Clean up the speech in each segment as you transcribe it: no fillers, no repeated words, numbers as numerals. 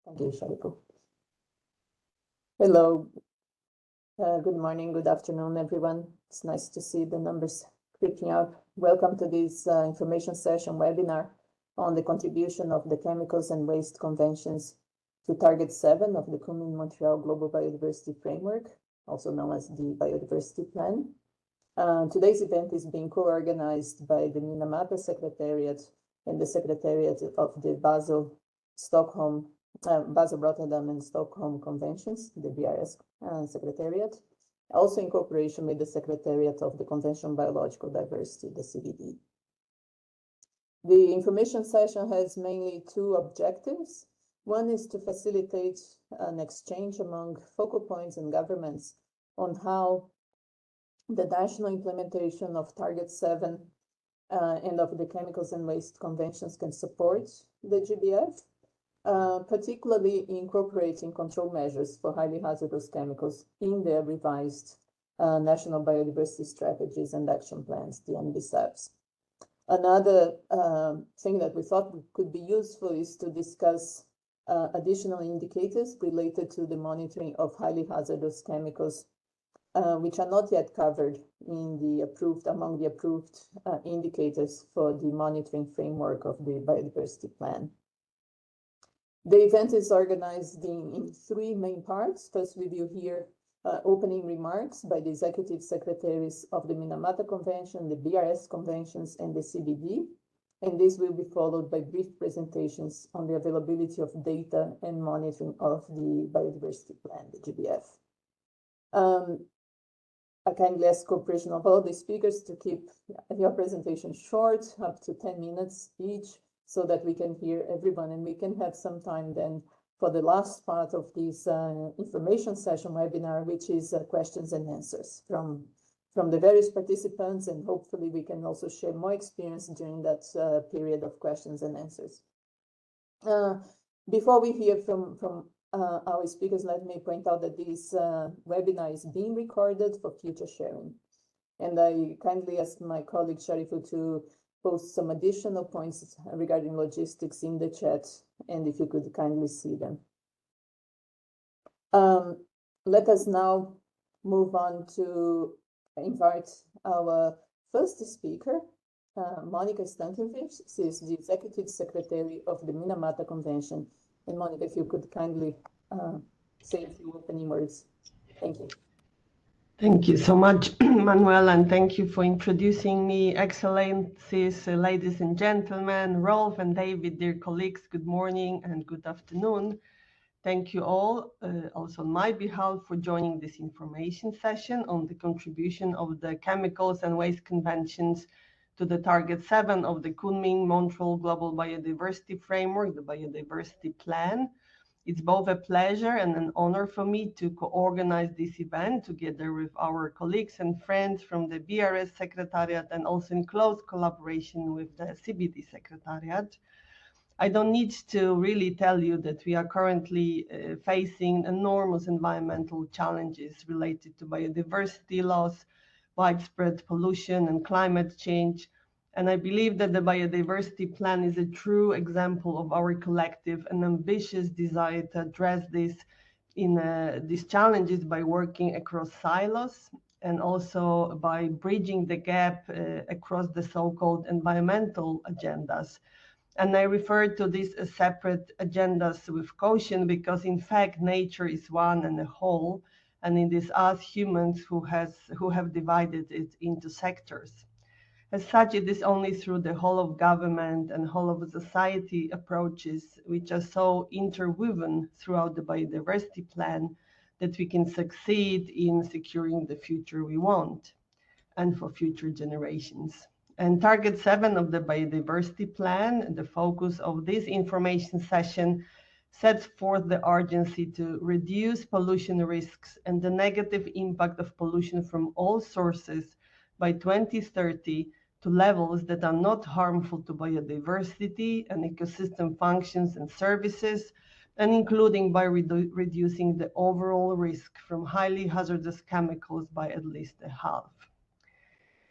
Thank you, Sharifu. Hello. Good morning, good afternoon, everyone. It's nice to see the numbers creeping up. Welcome to this information session webinar on the contribution of the Chemicals and Waste Conventions to Target 7 of the Kunming Montreal Global Biodiversity Framework, also known as the Biodiversity Plan. Today's event is being co-organized by the Minamata Secretariat and the Secretariat of the Basel, Rotterdam and Stockholm Conventions, the BRS Secretariat, also in cooperation with the Secretariat of the Convention on Biological Diversity, the CBD. The information session has mainly two objectives. One is to facilitate an exchange among focal points and governments on how the national implementation of Target 7 and of the Chemicals and Waste Conventions can support the GBF, particularly incorporating control measures for highly hazardous chemicals in their revised National Biodiversity Strategies and Action Plans, the NBSAPs. Another thing that we thought could be useful is to discuss additional indicators related to the monitoring of highly hazardous chemicals, which are not yet covered in among the approved indicators for the monitoring framework of the Biodiversity Plan. The event is organized in three main parts. First, we will hear opening remarks by the executive secretaries of the Minamata Convention, the BRS Conventions, and the CBD. And this will be followed by brief presentations on the availability of data and monitoring of the Biodiversity Plan, the GBF. I kindly ask cooperation of all the speakers to keep your presentation short, up to 10 minutes each, so that we can hear everyone and we can have some time then for the last part of this information session webinar, which is questions and answers from the various participants, and hopefully we can also share more experience during that period of questions and answers. Before we hear from our speakers, let me point out that this webinar is being recorded for future sharing. And I kindly ask my colleague Sharifu to post some additional points regarding logistics in the chat, and if you could kindly see them. Let us now move on to invite our first speaker, Monica Stankiewicz. She is the Executive Secretary of the Minamata Convention. And Monica, if you could kindly say a few opening words. Thank you. Thank you so much, Manuel, and thank you for introducing me. Excellencies, ladies and gentlemen, Rolf and David, dear colleagues, good morning and good afternoon. Thank you all, also on my behalf, for joining this information session on the contribution of the Chemicals and Waste Conventions to the Target 7 of the Kunming Montreal Global Biodiversity Framework, the Biodiversity Plan. It's both a pleasure and an honor for me to co-organize this event together with our colleagues and friends from the BRS Secretariat and also in close collaboration with the CBD Secretariat. I don't need to really tell you that we are currently facing enormous environmental challenges related to biodiversity loss, widespread pollution and climate change. And I believe that the Biodiversity Plan is a true example of our collective and ambitious desire to address these challenges by working across silos and also by bridging the gap across the so-called environmental agendas. And I refer to these as separate agendas with caution because, in fact, nature is one and a whole, and it is us humans who have divided it into sectors. As such, it is only through the whole of government and whole of society approaches, which are so interwoven throughout the biodiversity plan, that we can succeed in securing the future we want and for future generations. And Target 7 of the Biodiversity Plan, the focus of this information session, sets forth the urgency to reduce pollution risks and the negative impact of pollution from all sources by 2030 to levels that are not harmful to biodiversity and ecosystem functions and services, and including by reducing the overall risk from highly hazardous chemicals by at least a half.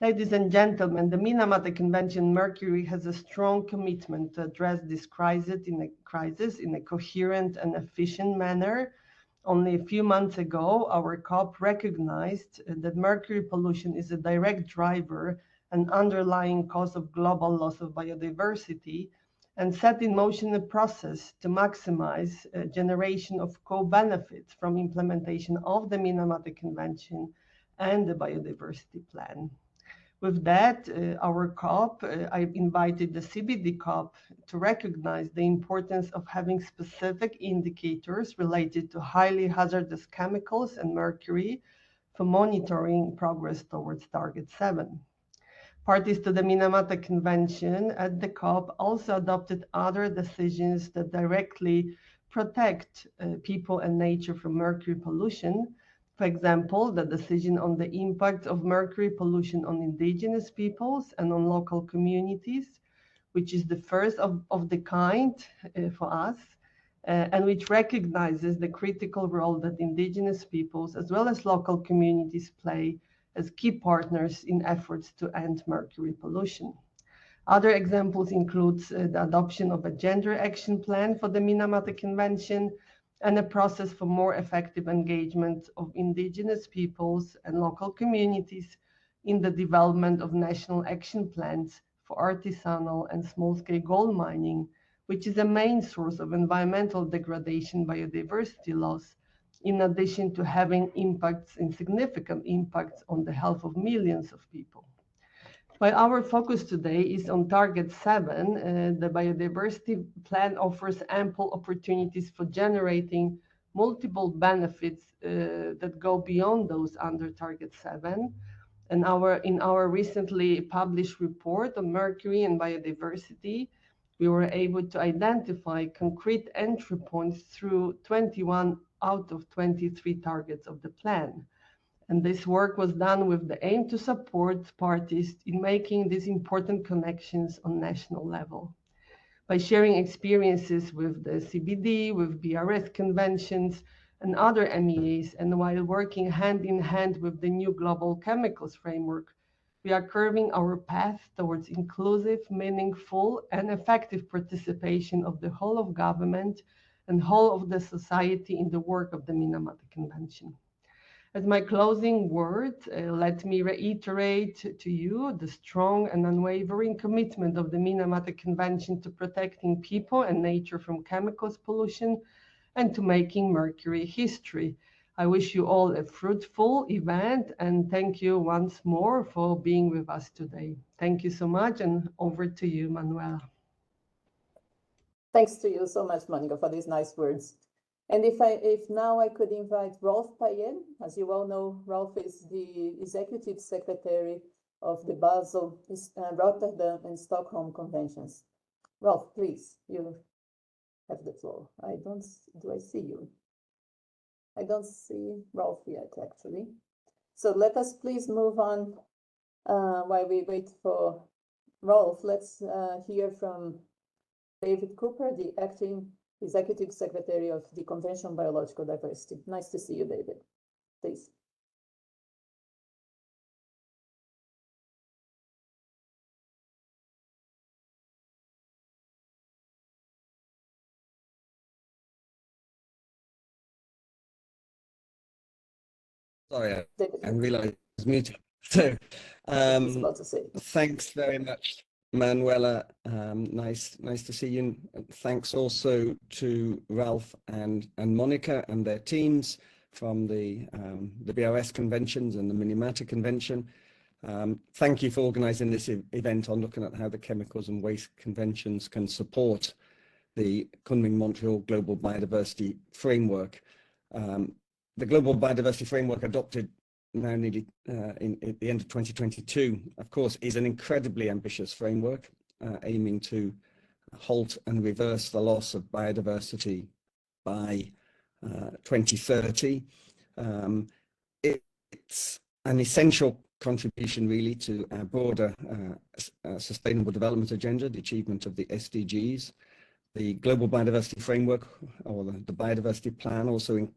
Ladies and gentlemen, the Minamata Convention Mercury has a strong commitment to address this crisis in a coherent and efficient manner. Only a few months ago, our COP recognized that mercury pollution is a direct driver and underlying cause of global loss of biodiversity, and set in motion a process to maximize generation of co-benefits from implementation of the Minamata Convention and the Biodiversity Plan. With that, our COP, I've invited the CBD COP to recognize the importance of having specific indicators related to highly hazardous chemicals and mercury for monitoring progress towards Target 7. Parties to the Minamata Convention at the COP also adopted other decisions that directly protect people and nature from mercury pollution. For example, the decision on the impact of mercury pollution on indigenous peoples and on local communities, which is the first of the kind for us, and which recognizes the critical role that indigenous peoples as well as local communities play as key partners in efforts to end mercury pollution. Other examples include the adoption of a gender action plan for the Minamata Convention and a process for more effective engagement of indigenous peoples and local communities in the development of national action plans for artisanal and small-scale gold mining, which is a main source of environmental degradation, biodiversity loss, in addition to having significant impacts on the health of millions of people. While our focus today is on Target 7, the Biodiversity Plan offers ample opportunities for generating multiple benefits that go beyond those under Target 7. And in our recently published report on mercury and biodiversity, we were able to identify concrete entry points through 21 out of 23 targets of the plan. And this work was done with the aim to support parties in making these important connections on national level. By sharing experiences with the CBD, with BRS conventions, and other MEAs, and while working hand in hand with the new global chemicals framework, we are curving our path towards inclusive, meaningful, and effective participation of the whole of government and whole of the society in the work of the Minamata Convention. As my closing word, let me reiterate to you the strong and unwavering commitment of the Minamata Convention to protecting people and nature from chemicals pollution and to making mercury history. I wish you all a fruitful event, and thank you once more for being with us today. Thank you so much, and over to you, Manuela. Thanks to you so much, Monica, for these nice words. And if now I could invite Rolf Payen. As you all know, Rolf is the Executive Secretary of the Basel, Rotterdam and Stockholm Conventions. Rolf, please, you have the floor. Do I see you? I don't see Rolf yet, actually. So let us please move on while we wait for Rolf. Let's hear from David Cooper, the Acting Executive Secretary of the Convention on Biological Diversity. Nice to see you, David. Please. Sorry, I didn't realize I was muted. So, thanks very much, Manuela. Nice to see you. And thanks also to Ralph and Monica and their teams from the BRS conventions and the Minamata Convention. Thank you for organising this event on looking at how the chemicals and waste conventions can support the Kunming Montreal Global Biodiversity Framework. The Global Biodiversity Framework, adopted now nearly at the end of 2022, of course, is an incredibly ambitious framework aiming to halt and reverse the loss of biodiversity by 2030. It's an essential contribution really to our broader sustainable development agenda, the achievement of the SDGs. The Global Biodiversity Framework, or the Biodiversity Plan, also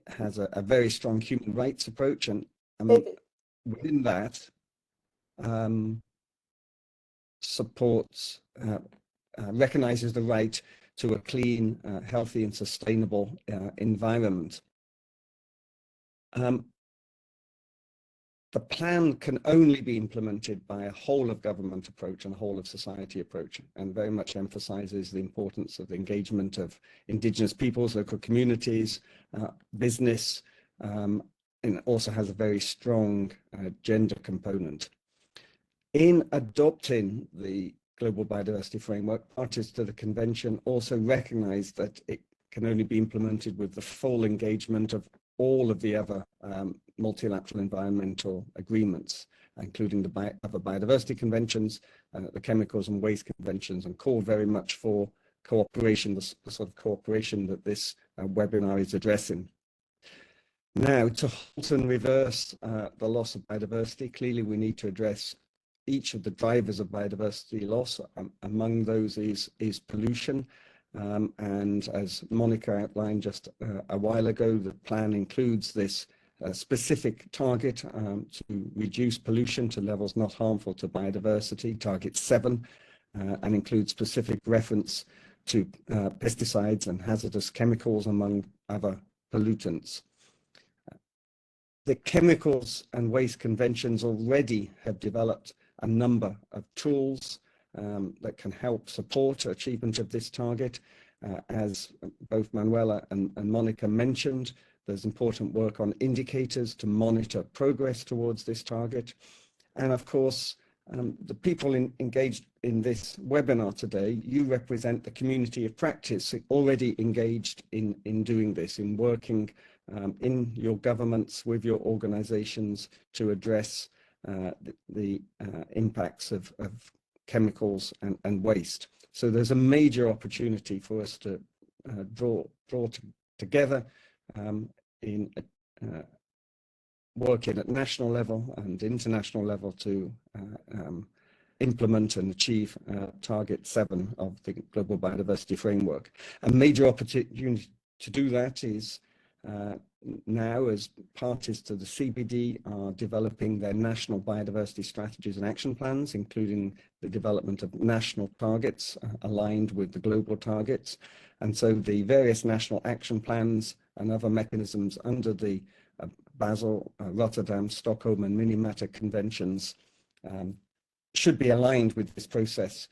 has a very strong human rights approach, and within that, supports, recognizes the right to a clean, healthy and sustainable environment. The plan can only be implemented by a whole of government approach and a whole of society approach, and very much emphasizes the importance of the engagement of indigenous peoples, local communities, business, and also has a very strong gender component. In adopting the Global Biodiversity Framework, parties to the convention also recognize that it can only be implemented with the full engagement of all of the other multilateral environmental agreements, including the other biodiversity conventions, the chemicals and waste conventions, and call very much for cooperation, the sort of cooperation that this webinar is addressing. Now, to halt and reverse the loss of biodiversity, clearly we need to address each of the drivers of biodiversity loss. Among those is pollution. And as Monica outlined just a while ago, the plan includes this specific target to reduce pollution to levels not harmful to biodiversity, target 7, and includes specific reference to pesticides and hazardous chemicals, among other pollutants. The chemicals and waste conventions already have developed a number of tools that can help support achievement of this target. As both Manuela and Monica mentioned, there's important work on indicators to monitor progress towards this target. And of course, the people engaged in this webinar today, you represent the community of practice already engaged in doing this, in working in your governments with your organizations to address the impacts of chemicals and waste. So there's a major opportunity for us to draw together in working at national level and international level to implement and achieve target 7 of the Global Biodiversity Framework. A major opportunity to do that is now, as parties to the CBD are developing their national biodiversity strategies and action plans, including the development of national targets aligned with the global targets. And so the various national action plans and other mechanisms under the Basel, Rotterdam, Stockholm and Minamata conventions should be aligned with this process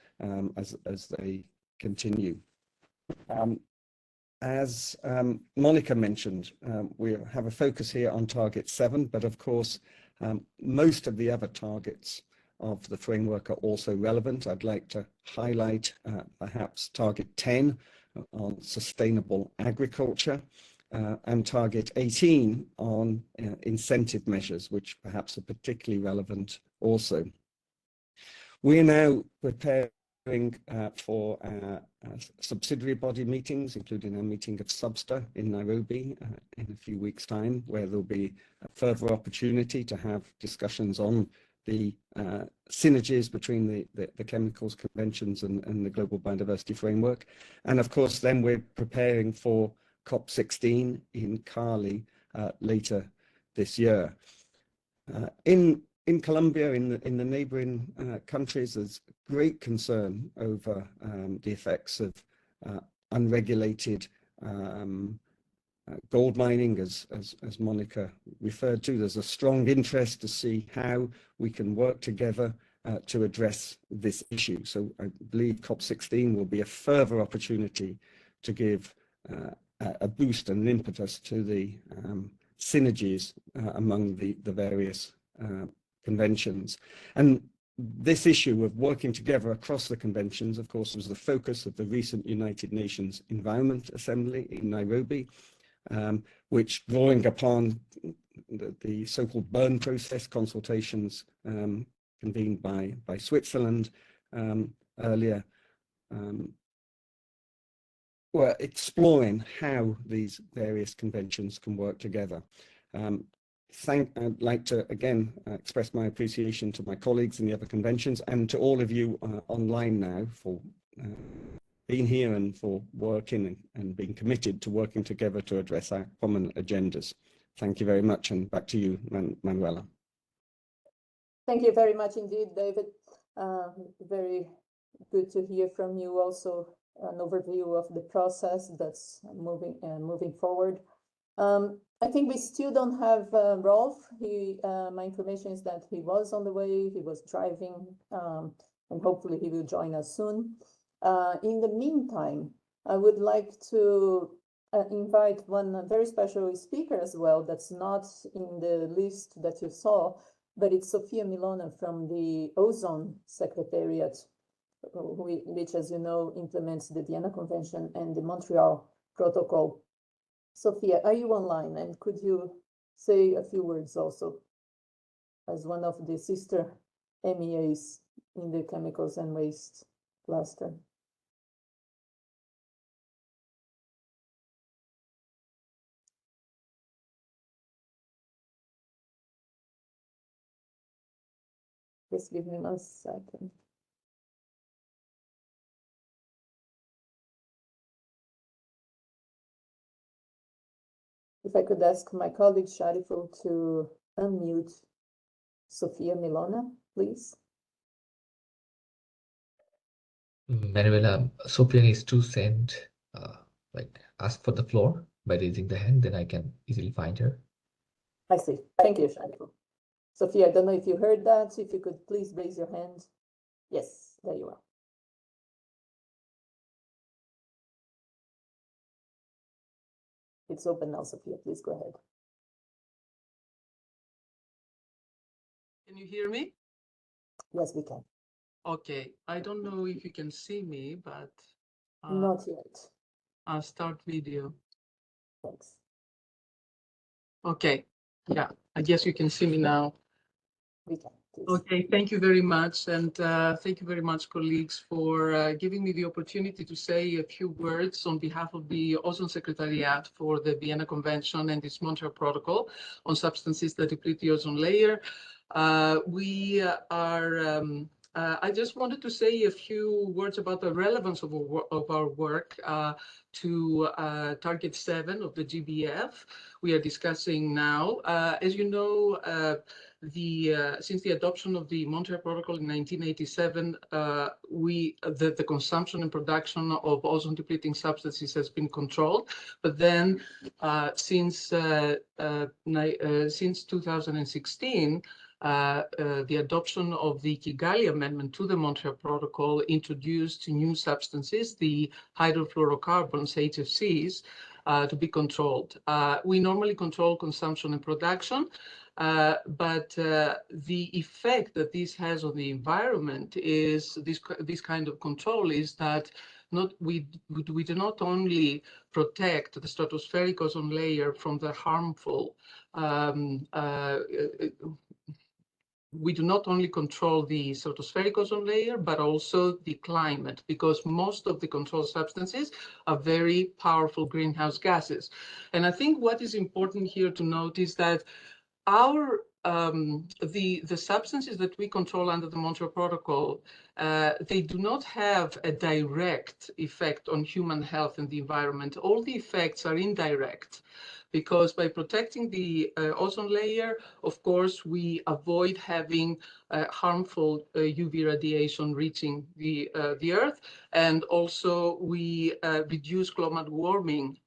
as they continue. As Monica mentioned, we have a focus here on target 7, but of course, most of the other targets of the framework are also relevant. I'd like to highlight perhaps target 10 on sustainable agriculture and target 18 on incentive measures, which perhaps are particularly relevant also. We're now preparing for subsidiary body meetings, including a meeting of SUBSTA in Nairobi in a few weeks' time, where there'll be a further opportunity to have discussions on the synergies between the chemicals conventions and the Global Biodiversity Framework. And of course, then we're preparing for COP16 in Cali later this year. In Colombia, in the neighboring countries, there's great concern over the effects of unregulated gold mining, as Monica referred to. There's a strong interest to see how we can work together to address this issue. So I believe COP16 will be a further opportunity to give a boost and an impetus to the synergies among the various conventions. And this issue of working together across the conventions, of course, was the focus of the recent United Nations Environment Assembly in Nairobi, which, drawing upon the so-called Bern process consultations convened by Switzerland earlier, were exploring how these various conventions can work together. I'd like to again express my appreciation to my colleagues in the other conventions and to all of you online now for being here and for working and being committed to working together to address our common agendas. Thank you very much, and back to you, Manuela. Thank you very much indeed, David. Very good to hear from you. Also, an overview of the process that's moving forward. I think we still don't have Rolf. My information is that he was on the way. He was driving, and hopefully he will join us soon. In the meantime, I would like to invite one very special speaker as well. That's not in the list that you saw, but it's Sofia Milona from the Ozone Secretariat, which, as you know, implements the Vienna Convention and the Montreal Protocol. Sofia, are you online? And could you say a few words also as one of the sister MEAs in the chemicals and waste cluster? Just give me 1 second. If I could ask my colleague Shariful to unmute Sofia Milona, please. Manuela, Sophia needs to send, ask for the floor by raising the hand, then I can easily find her. I see. Thank you, Shariful. Sophia, I don't know if you heard that. If you could please raise your hand. Yes, there you are. It's open now, Sophia. Please go ahead. Can you hear me? Yes, we can. Okay. I don't know if you can see me, but Not yet. I'll start video. Thanks. Okay. Yeah, I guess you can see me now. We can, please. Okay, thank you very much. And thank you very much, colleagues, for giving me the opportunity to say a few words on behalf of the Ozone Secretariat for the Vienna Convention and its Montreal Protocol on substances that deplete the ozone layer. I just wanted to say a few words about the relevance of our work to Target 7 of the GBF we are discussing now. As you know, since the adoption of the Montreal Protocol in 1987, the consumption and production of ozone-depleting substances has been controlled. But then, since 2016, the adoption of the Kigali Amendment to the Montreal Protocol introduced new substances, the hydrofluorocarbons, HFCs, to be controlled. We normally control consumption and production, but the effect that this has on the environment is this kind of control is that we do not only protect the stratospheric ozone layer from the harmful we do not only control the stratospheric ozone layer, but also the climate, because most of the controlled substances are very powerful greenhouse gases. And I think what is important here to note is that the substances that we control under the Montreal Protocol, they do not have a direct effect on human health and the environment. All the effects are indirect, because by protecting the ozone layer, of course, we avoid having harmful UV radiation reaching the Earth, and also we reduce global warming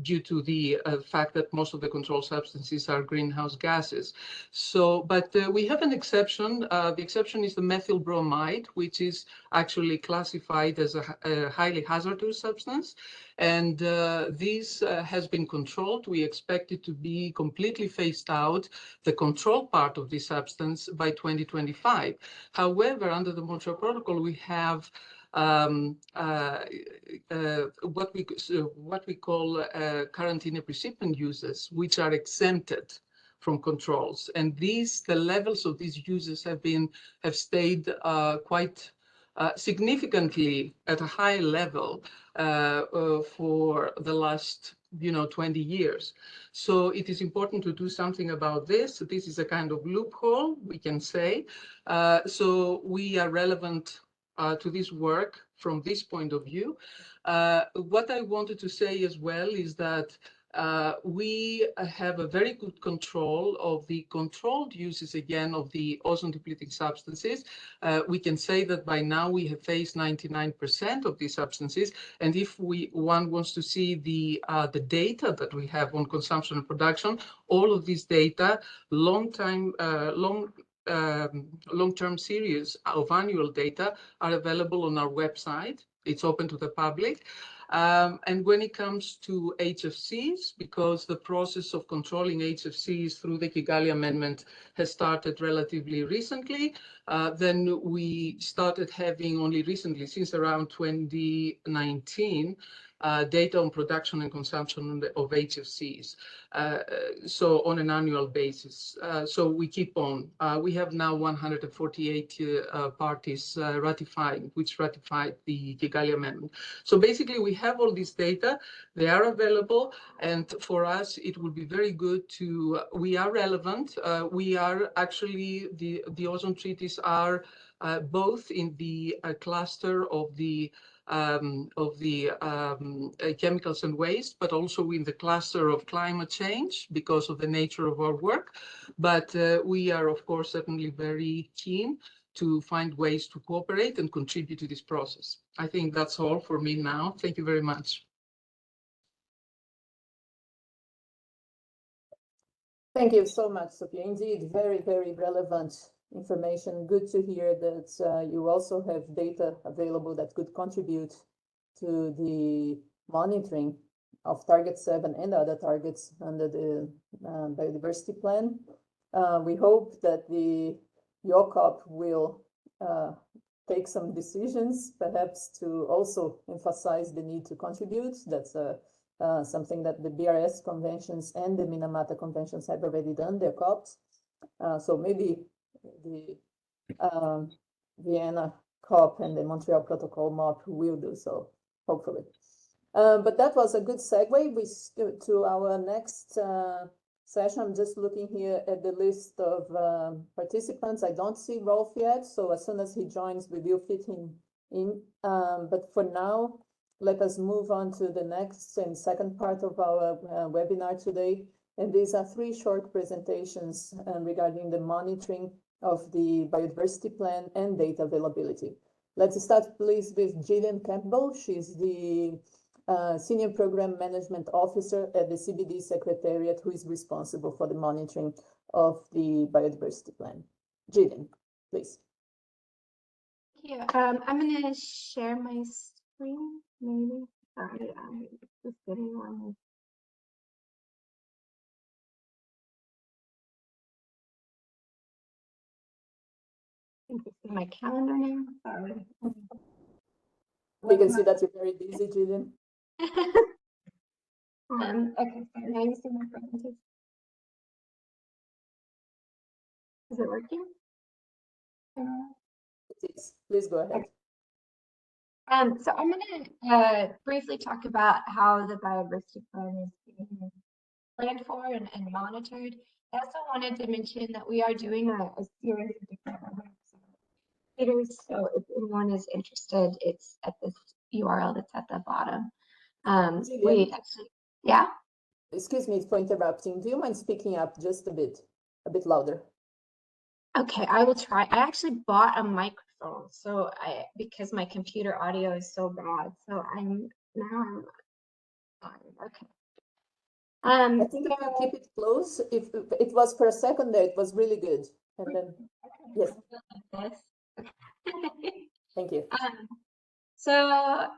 due to the fact that most of the controlled substances are greenhouse gases. So, but we have an exception. The exception is the methyl bromide, which is actually classified as a highly hazardous substance. And this has been controlled. We expect it to be completely phased out, the control part of this substance, by 2025. However, under the Montreal Protocol, we have what we call quarantine recipient uses, which are exempted from controls. And the levels of these uses have stayed quite significantly at a high level for the last 20 years. So it is important to do something about this. This is a kind of loophole, we can say. So we are relevant to this work from this point of view. What I wanted to say as well is that we have a very good control of the controlled uses again of the ozone depleting substances. We can say that by now we have phased 99% of these substances. And if one wants to see the data that we have on consumption and production, all of these data, long-term series of annual data are available on our website. It's open to the public. And when it comes to HFCs, because the process of controlling HFCs through the Kigali Amendment has started relatively recently, then we started having only recently, since around 2019, data on production and consumption of HFCs, so on an annual basis. So we keep on. We have now 148 parties which ratified the Kigali Amendment. So basically, we have all this data. They are available, and for us, it would be very good to. We are relevant. We are actually the ozone treaties are both in the cluster of the chemicals and waste, but also in the cluster of climate change because of the nature of our work. But we are, of course, certainly very keen to find ways to cooperate and contribute to this process. I think that's all for me now. Thank you very much. Thank you so much, Sophia. Indeed, very, very relevant information. Good to hear that you also have data available that could contribute to the monitoring of Target 7 and other targets under the biodiversity plan. We hope that your COP will take some decisions, perhaps to also emphasize the need to contribute. That's something that the BRS conventions and the Minamata conventions have already done, their COPs. So maybe the Vienna COP and the Montreal Protocol MOP will do so, hopefully. But that was a good segue to our next session. I'm just looking here at the list of participants. I don't see Rolf yet, so as soon as he joins, we will fit him in. But for now, let us move on to the next and second part of our webinar today. And these are 3 short presentations regarding the monitoring of the biodiversity plan and data availability. Let's start, please, with Gillian Campbell. She's the Senior Program Management Officer at the CBD Secretariat, who is responsible for the monitoring of the biodiversity plan. Gillian, please. Thank you. I'm going to share my screen, maybe. Sorry, I'm just getting on. I think this is my calendar now. Sorry. We can see that you're very busy, Gillian. Okay, so now you see my presentation. Is it working? It is. Please go ahead. So I'm going to briefly talk about how the biodiversity plan is being planned for and monitored. I also wanted to mention that we are doing a series of different webinars. So if anyone is interested, it's at this URL that's at the bottom. We actually, yeah. Excuse me for interrupting. Do you mind speaking up just a bit louder? Okay, I will try. I actually bought a microphone, so because my computer audio is so bad, so I'm okay. I think if you keep it close, if it was for a second there, it was really good, and then yes. Thank you. So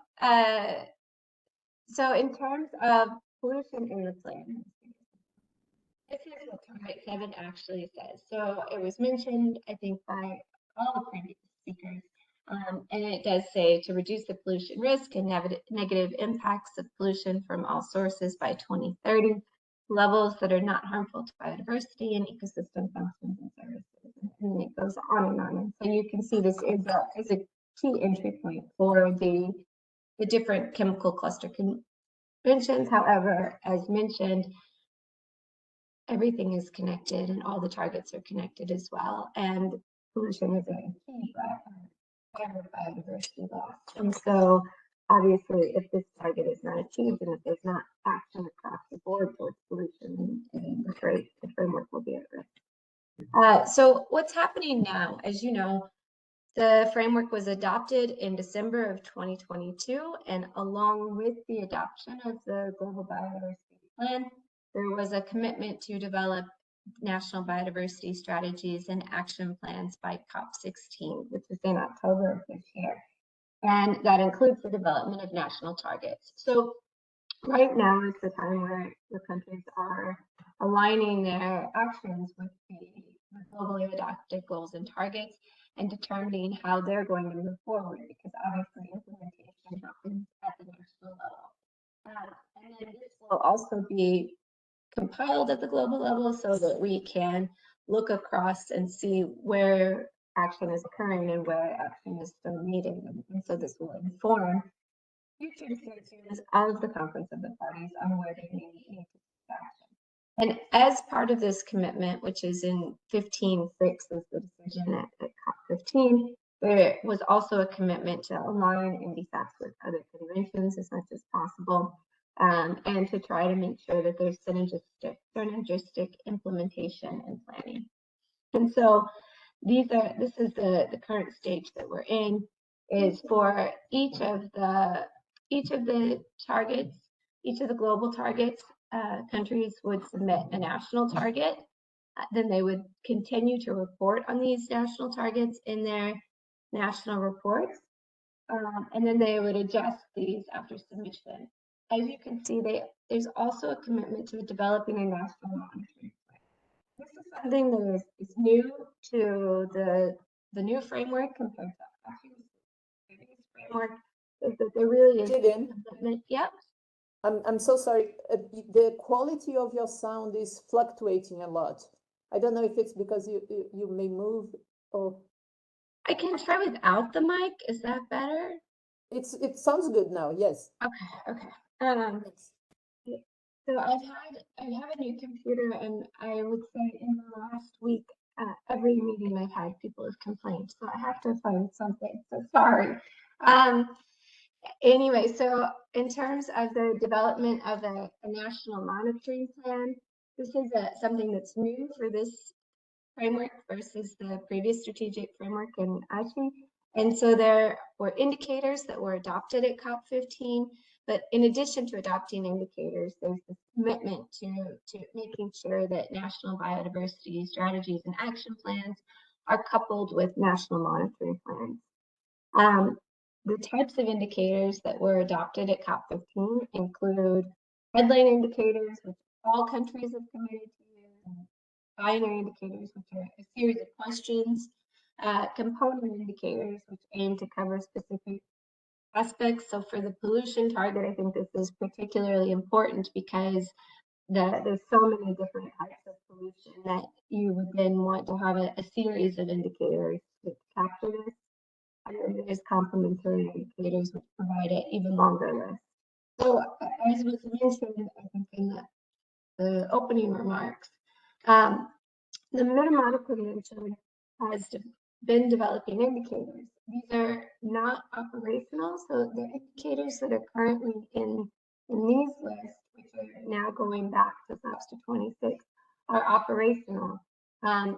in terms of pollution in the plan, this is what Target 7 actually says. So it was mentioned, I think, by all the previous speakers, and it does say to reduce the pollution risk and negative impacts of pollution from all sources by 2030, levels that are not harmful to biodiversity and ecosystem functions and services. And it goes on and on. And so you can see this is a key entry point for the different chemical cluster conventions. However, as mentioned, everything is connected and all the targets are connected as well. And pollution is a key driver of biodiversity loss. And so obviously, if this target is not achieved and if there's not action across the board towards pollution, then the framework will be at risk. So what's happening now, as you know, the framework was adopted in December of 2022, and along with the adoption of the Global Biodiversity Plan, there was a commitment to develop national biodiversity strategies and action plans by COP16, which was in October of this year. And that includes the development of national targets. So right now is the time where the countries are aligning their actions with the globally adopted goals and targets and determining how they're going to move forward, because obviously implementation happens at the national level. And then this will also be compiled at the global level so that we can look across and see where action is occurring and where action is still needed. And so this will inform future decisions of the Conference of the Parties on where they need to take action. And as part of this commitment, which is in 15.6 is the decision at COP15, there was also a commitment to align NDFACs with other conventions as much as possible, and to try to make sure that there's synergistic implementation and planning. And so this is the current stage that we're in, is for each of the targets, each of the global targets, countries would submit a national target. Then they would continue to report on these national targets in their national reports. And then they would adjust these after submission. As you can see, there's also a commitment to developing a national monitoring plan. This is something that is new to the new framework compared to the previous framework, is that there really is a commitment. Yep. I'm so sorry. The quality of your sound is fluctuating a lot. I don't know if it's because you may move or. I can try without the mic. Is that better? It sounds good now. Yes. Okay. So I have a new computer, and I would say in the last week, every meeting I've had, people have complained. So I have to find something. So sorry. Anyway, so in terms of the development of a national monitoring plan, this is something that's new for this framework versus the previous strategic framework in ASHI. And so there were indicators that were adopted at COP15, but in addition to adopting indicators, there's this commitment to making sure that national biodiversity strategies and action plans are coupled with national monitoring plans. The types of indicators that were adopted at COP15 include headline indicators, which all countries have committed to use, binary indicators, which are a series of questions, component indicators, which aim to cover specific aspects. So for the pollution target, I think this is particularly important because there's so many different types of pollution that you would then want to have a series of indicators to capture this. And then there's complementary indicators which provide an even longer list. So as was mentioned, I think in the opening remarks, the Minamata Convention has been developing indicators. These are not operational, so the indicators that are currently in these lists, which are now going back to SAPS to 26, are operational.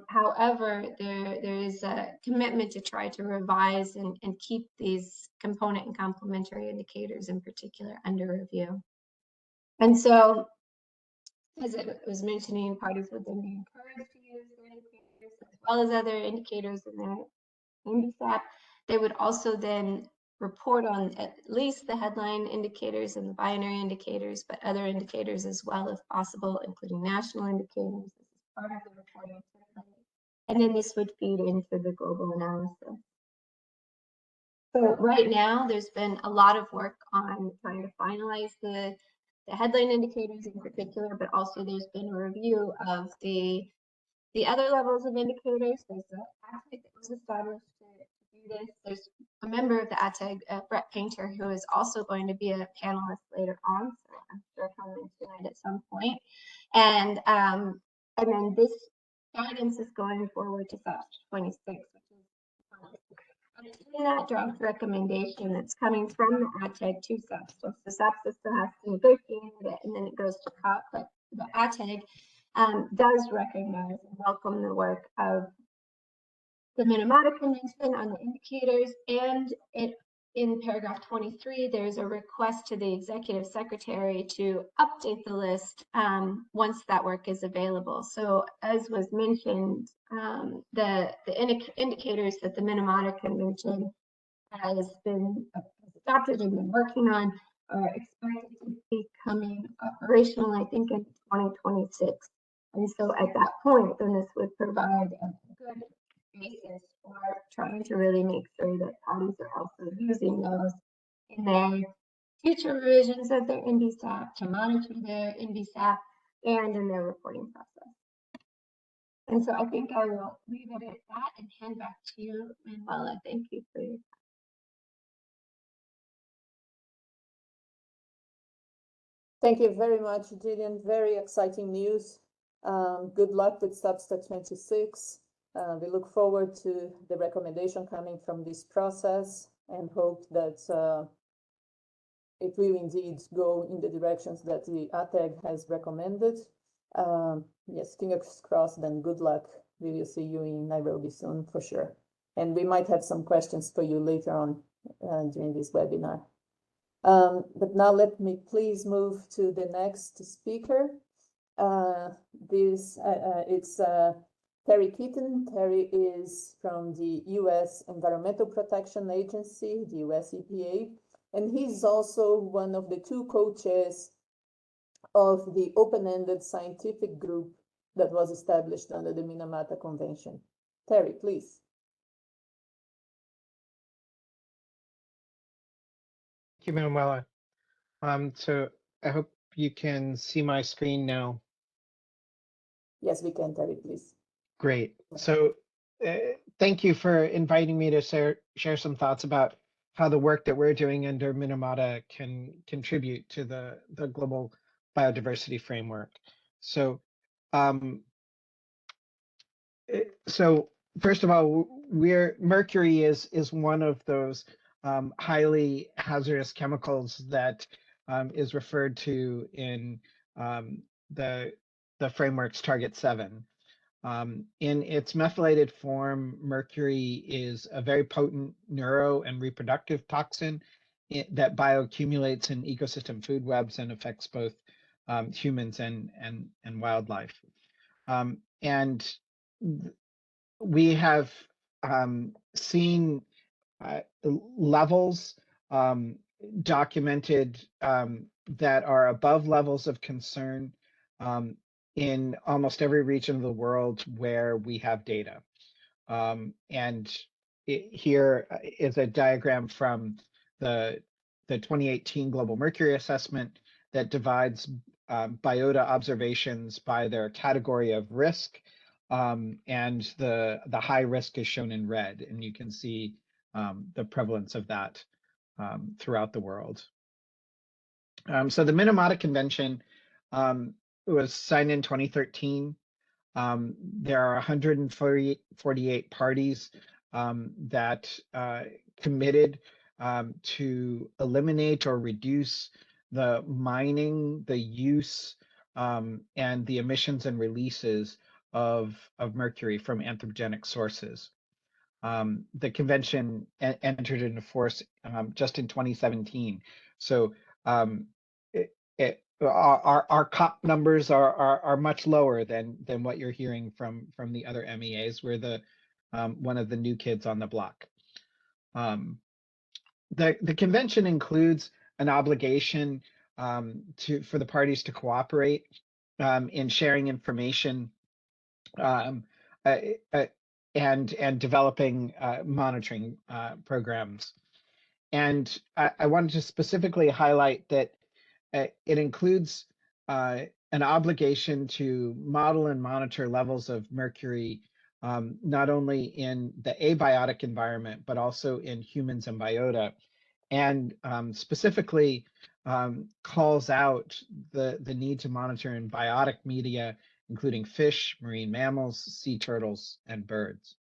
However, there is a commitment to try to revise and keep these component and complementary indicators in particular under review. And so, as it was mentioning, parties would then be encouraged to use the indicators as well as other indicators in their NDSAP. They would also then report on at least the headline indicators and the binary indicators, but other indicators as well if possible, including national indicators. This is part of the reporting. And then this would feed into the global analysis. So right now, there's been a lot of work on trying to finalize the headline indicators in particular, but also there's been a review of the other levels of indicators. There's an ATAG that was established to do this. There's a member of the ATAG, Brett Painter, who is also going to be a panelist later on, so I'm sure he'll mention it at some point. And then this guidance is going forward to SAPS 26, which is In that draft recommendation that's coming from the ATAG to SAPSTA. So SAPSTA still has to negotiate it, and then it goes to COP, but the ATAG does recognize and welcome the work of the Minamata Convention on the indicators, and it in paragraph 23, there's a request to the executive secretary to update the list once that work is available. So as was mentioned, the indicators that the Minamata Convention has been adopted and been working on are expected to be coming operational, I think, in 2026. And so at that point, then this would provide a good basis for trying to really make sure that parties are also using those in their future revisions of their NBSAP, to monitor their NBSAP, and in their reporting process. And so I think I will leave it at that and hand back to you, Manuela. Thank you for your time. Thank you very much, Gillian. Very exciting news. Good luck with SAPSTA 26. We look forward to the recommendation coming from this process and hope that it will indeed go in the directions that the ATAG has recommended. Yes, fingers crossed, and good luck. We will see you in Nairobi soon for sure. And we might have some questions for you later on during this webinar. But now let me please move to the next speaker. It's Terry Keaton. Terry is from the U.S. Environmental Protection Agency, the U.S. EPA, and he's also one of the two co-chairs of the open-ended scientific group that was established under the Minamata Convention. Terry, please. Thank you, Manuela. So I hope you can see my screen now. Yes, we can, Terry, please. Great. So thank you for inviting me to share some thoughts about how the work that we're doing under Minamata can contribute to the global biodiversity framework. So, first of all, mercury is one of those highly hazardous chemicals that is referred to in the framework's Target 7. In its methylated form, mercury is a very potent neuro and reproductive toxin that bioaccumulates in ecosystem food webs and affects both humans and wildlife. And we have seen levels documented that are above levels of concern in almost every region of the world where we have data. And here is a diagram from the 2018 Global Mercury Assessment that divides biota observations by their category of risk, and the high risk is shown in red, and you can see the prevalence of that throughout the world. So the Minamata Convention was signed in 2013. There are 148 parties that committed to eliminate or reduce the mining, the use, and the emissions and releases of mercury from anthropogenic sources. The convention entered into force just in 2017. So our COP numbers are much lower than what you're hearing from the other MEAs. We're the one of the new kids on the block. The convention includes an obligation for the parties to cooperate in sharing information and developing monitoring programs. And I wanted to specifically highlight that it includes an obligation to model and monitor levels of mercury, not only in the abiotic environment, but also in humans and biota, and specifically calls out the need to monitor in biotic media, including fish, marine mammals, sea turtles, and birds.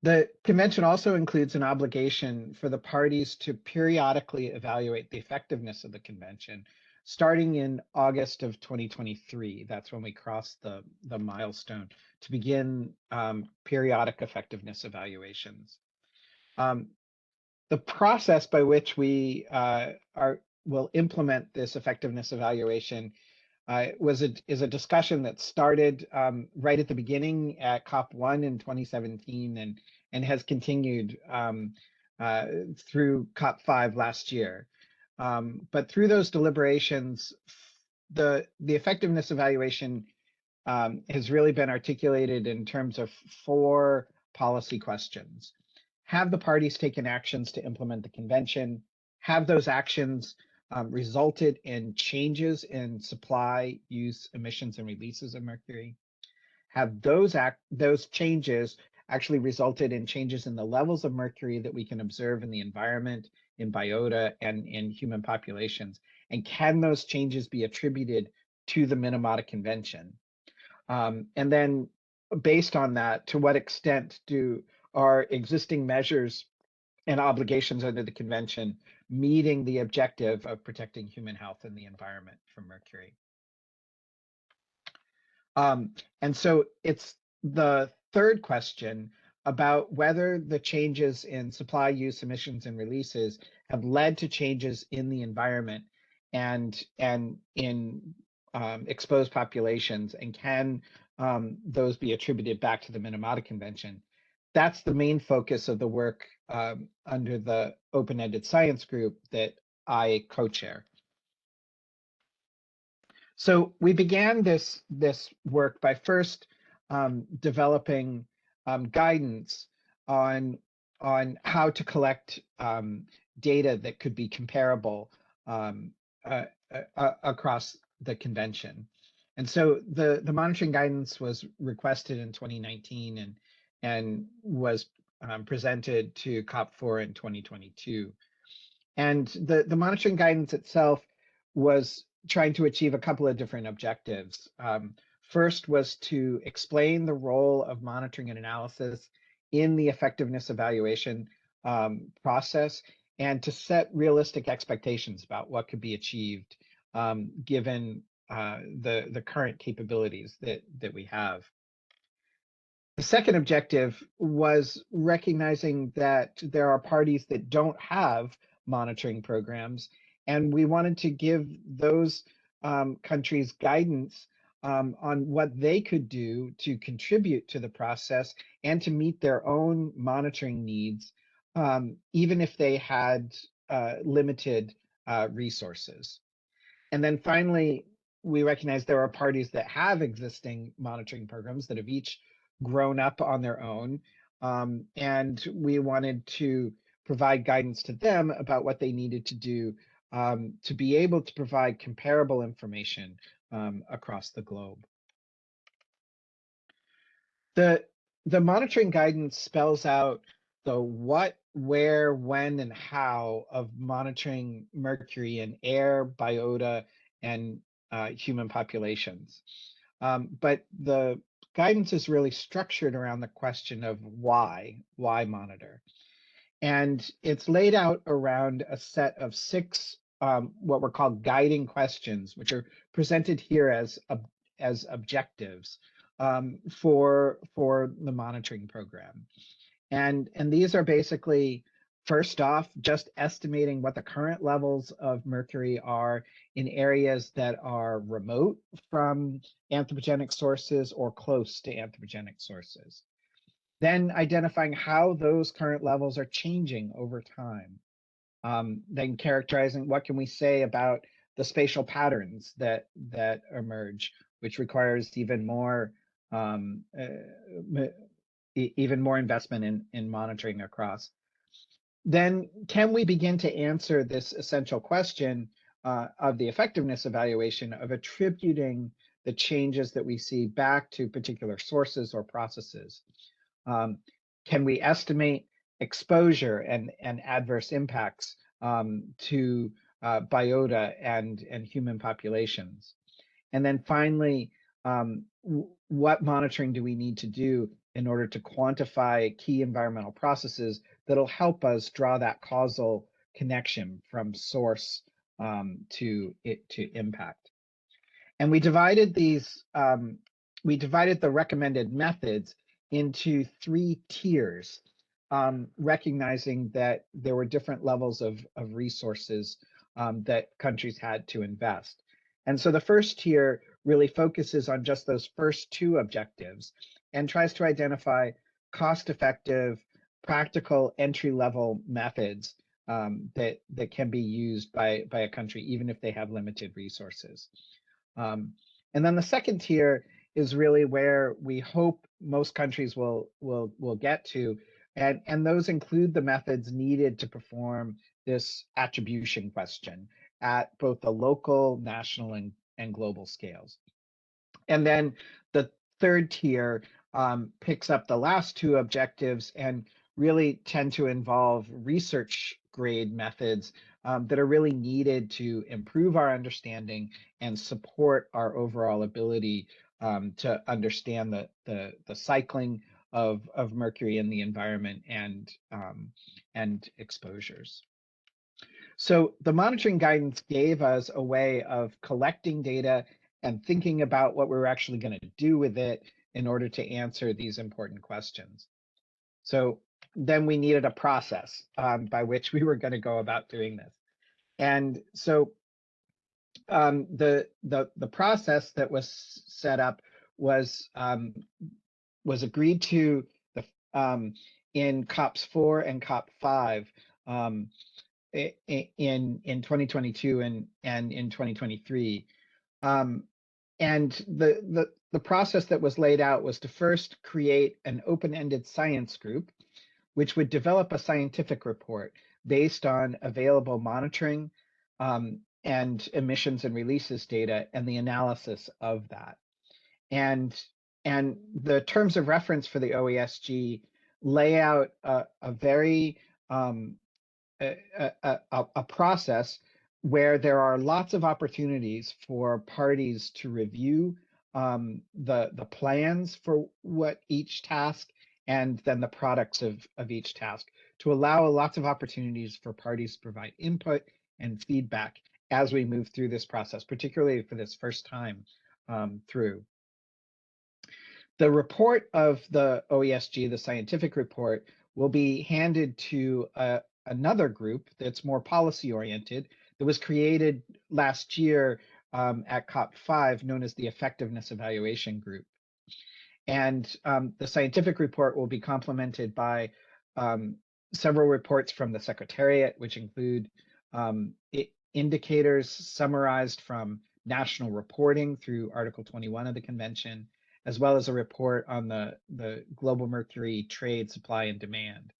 The convention also includes an obligation for the parties to periodically evaluate the effectiveness of the convention, starting in August of 2023. That's when we crossed the milestone to begin periodic effectiveness evaluations. The process by which we will implement this effectiveness evaluation is a discussion that started right at the beginning at COP1 in 2017 and has continued through COP5 last year. But through those deliberations, the effectiveness evaluation has really been articulated in terms of 4 policy questions. Have the parties taken actions to implement the convention? Have those actions resulted in changes in supply, use, emissions, and releases of mercury? Have those changes actually resulted in changes in the levels of mercury that we can observe in the environment, in biota, and in human populations? And can those changes be attributed to the Minamata Convention? And then based on that, to what extent do our existing measures and obligations under the convention meeting the objective of protecting human health and the environment from mercury? And so it's the third question about whether the changes in supply, use, emissions, and releases have led to changes in the environment and in exposed populations, and can those be attributed back to the Minamata Convention? That's the main focus of the work under the open-ended science group that I co-chair. So we began this work by first developing guidance on how to collect data that could be comparable across the convention. And so the monitoring guidance was requested in 2019 and was presented to COP4 in 2022. And the monitoring guidance itself was trying to achieve a couple of different objectives. First was to explain the role of monitoring and analysis in the effectiveness evaluation process, and to set realistic expectations about what could be achieved given the current capabilities that we have. The second objective was recognizing that there are parties that don't have monitoring programs, and we wanted to give those countries guidance on what they could do to contribute to the process and to meet their own monitoring needs, even if they had limited resources. And then finally, we recognize there are parties that have existing monitoring programs that have each grown up on their own, and we wanted to provide guidance to them about what they needed to do to be able to provide comparable information across the globe. The monitoring guidance spells out the what, where, when, and how of monitoring mercury in air, biota, and human populations. But the guidance is really structured around the question of why monitor. And it's laid out around a set of 6 what were called guiding questions, which are presented here as objectives for the monitoring program. And these are basically, first off, just estimating what the current levels of mercury are in areas that are remote from anthropogenic sources or close to anthropogenic sources. Then identifying how those current levels are changing over time. Then characterizing what can we say about the spatial patterns that emerge, which requires even more investment in monitoring across. Then can we begin to answer this essential question of the effectiveness evaluation of attributing the changes that we see back to particular sources or processes? Can we estimate exposure and adverse impacts to biota and human populations? And then finally, what monitoring do we need to do in order to quantify key environmental processes that'll help us draw that causal connection from source to impact. And we divided these, we divided the recommended methods into 3 tiers, recognizing that there were different levels of resources that countries had to invest. And so the first tier really focuses on just those first 2 objectives and tries to identify cost-effective, practical entry-level methods that can be used by a country, even if they have limited resources. And then the second tier is really where we hope most countries will get to, and those include the methods needed to perform this attribution question at both the local, national, and global scales. And then the third tier picks up the last 2 objectives and really tend to involve research grade methods that are really needed to improve our understanding and support our overall ability to understand the cycling of mercury in the environment and exposures. So the monitoring guidance gave us a way of collecting data and thinking about what we're actually going to do with it in order to answer these important questions. So then we needed a process by which we were going to go about doing this. And so the process that was set up was agreed to in COPs 4 and COP 5 in 2022 and in 2023. And the process that was laid out was to first create an open-ended science group, which would develop a scientific report based on available monitoring and emissions and releases data and the analysis of that. And the terms of reference for the OESG lay out a very a process where there are lots of opportunities for parties to review the plans for what each task and then the products of each task, to allow lots of opportunities for parties to provide input and feedback as we move through this process, particularly for this first time through. The report of the OESG, the scientific report, will be handed to another group that's more policy oriented, that was created last year at COP 5, known as the Effectiveness Evaluation Group. And the scientific report will be complemented by several reports from the Secretariat, which include indicators summarized from national reporting through Article 21 of the Convention, as well as a report on the global mercury trade, supply, and demand.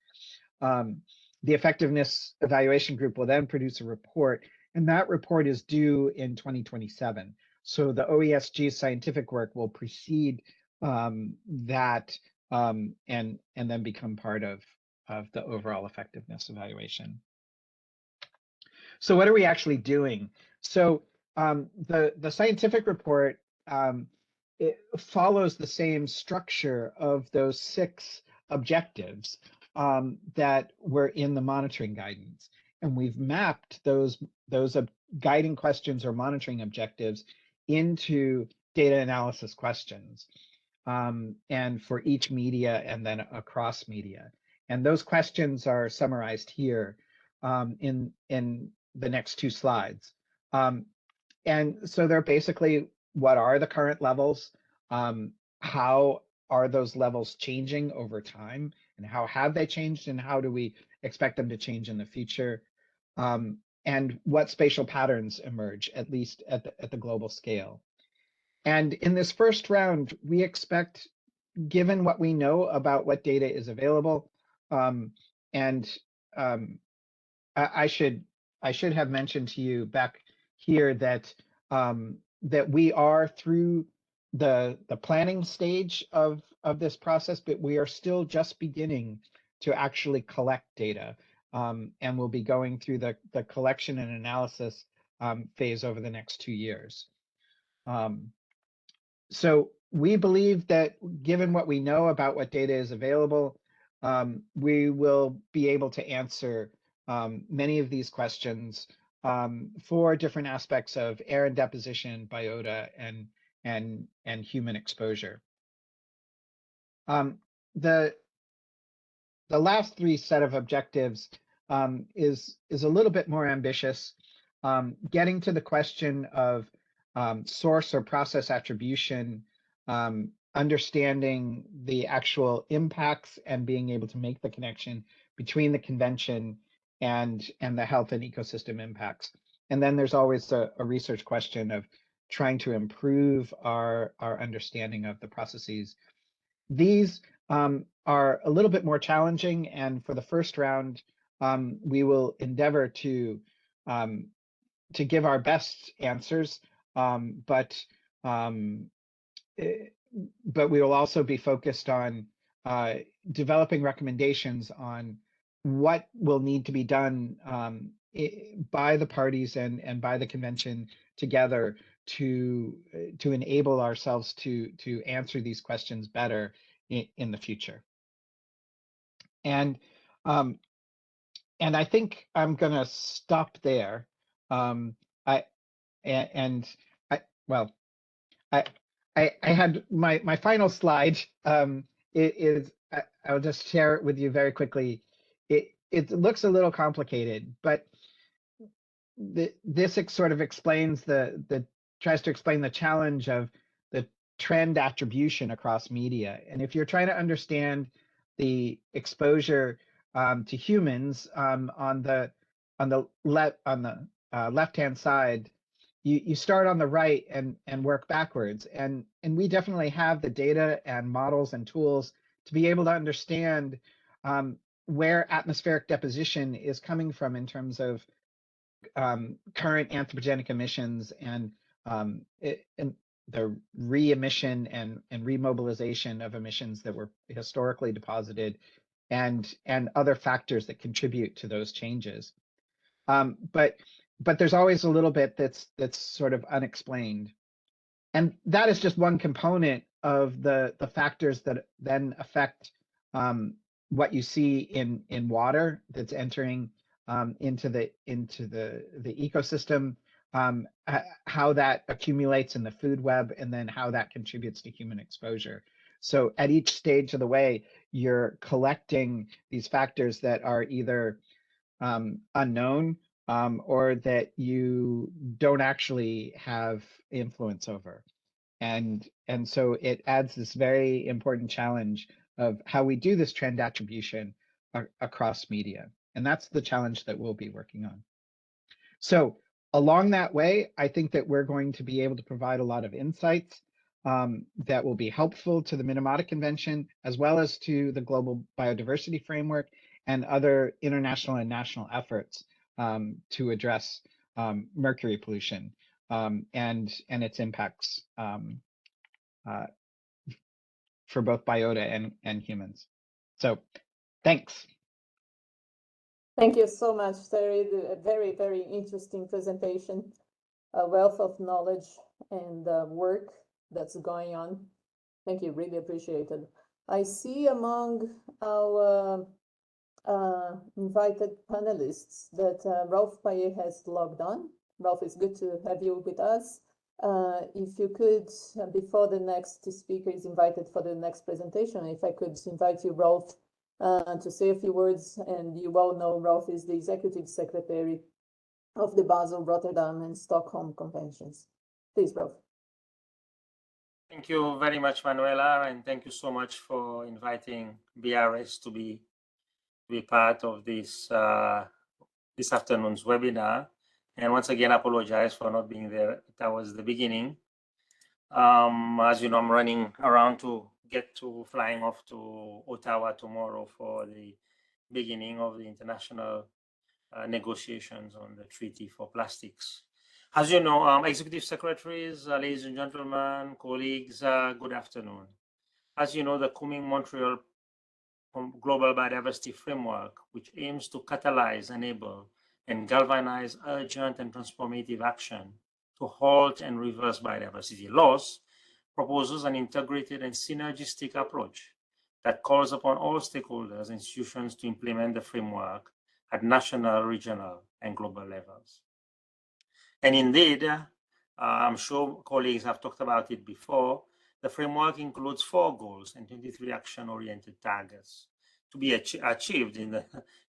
The Effectiveness Evaluation Group will then produce a report, and that report is due in 2027. So the OESG scientific work will precede that and then become part of the overall effectiveness evaluation. So what are we actually doing? So the scientific report it follows the same structure of those 6 objectives that were in the monitoring guidance, and we've mapped those guiding questions or monitoring objectives into data analysis questions, and for each media and then across media. And those questions are summarized here in the next 2 slides. And so they're basically, what are the current levels? How are those levels changing over time? And how have they changed? And how do we expect them to change in the future? And what spatial patterns emerge, at least at the global scale? And in this first round, we expect, given what we know about what data is available, and I should have mentioned to you back here that that we are through the planning stage of this process, but we are still just beginning to actually collect data, and we'll be going through the collection and analysis phase over the next 2 years. So we believe that given what we know about what data is available, we will be able to answer many of these questions for different aspects of air and deposition, biota, and human exposure. The last three set of objectives is a little bit more ambitious, getting to the question of source or process attribution, understanding the actual impacts and being able to make the connection between the convention and the health and ecosystem impacts. And then there's always a research question of trying to improve our understanding of the processes. These are a little bit more challenging, and for the first round, we will endeavor to give our best answers, but we will also be focused on developing recommendations on what will need to be done by the parties and by the convention together to enable ourselves to answer these questions better in the future. And I think I'm going to stop there. I had my final slide is I'll just share it with you very quickly. It looks a little complicated, but this sort of explains tries to explain the challenge of the trend attribution across media. And if you're trying to understand the exposure to humans on the left-hand side, you start on the right and work backwards. And we definitely have the data and models and tools to be able to understand where atmospheric deposition is coming from in terms of current anthropogenic emissions and the re-emission and remobilization of emissions that were historically deposited and other factors that contribute to those changes. But there's always a little bit that's sort of unexplained. And that is just one component of the factors that then affect what you see in water that's entering into the ecosystem, how that accumulates in the food web, and then how that contributes to human exposure. So at each stage of the way, you're collecting these factors that are either unknown or that you don't actually have influence over. And so it adds this very important challenge of how we do this trend attribution across media. And that's the challenge that we'll be working on. So along that way, I think that we're going to be able to provide a lot of insights that will be helpful to the Minamata Convention, as well as to the Global Biodiversity Framework and other international and national efforts to address mercury pollution and its impacts for both biota and humans. So thanks. Thank you so much, Terry. A very, very interesting presentation, a wealth of knowledge and work that's going on. Thank you, really appreciated. I see among our invited panelists that Ralph Payet has logged on. Ralph, it's good to have you with us. If you could, before the next speaker is invited for the next presentation, if I could invite you, Ralph, to say a few words. And you all know Ralph is the Executive Secretary of the Basel, Rotterdam, and Stockholm Conventions. Please, Ralph. Thank you very much, Manuela, and thank you so much for inviting BRS to be part of this this afternoon's webinar. And once again, I apologize for not being there. That was the beginning. As you know, I'm running around to get to flying off to Ottawa tomorrow for the beginning of the international negotiations on the Treaty for Plastics. As you know, executive secretaries, ladies and gentlemen, colleagues, good afternoon. As you know, the Kunming Montreal Global Biodiversity Framework, which aims to catalyze, enable, and galvanize urgent and transformative action to halt and reverse biodiversity loss, proposes an integrated and synergistic approach that calls upon all stakeholders and institutions to implement the framework at national, regional, and global levels. And indeed, I'm sure colleagues have talked about it before, the framework includes 4 goals and 23 action-oriented targets to be achieved in the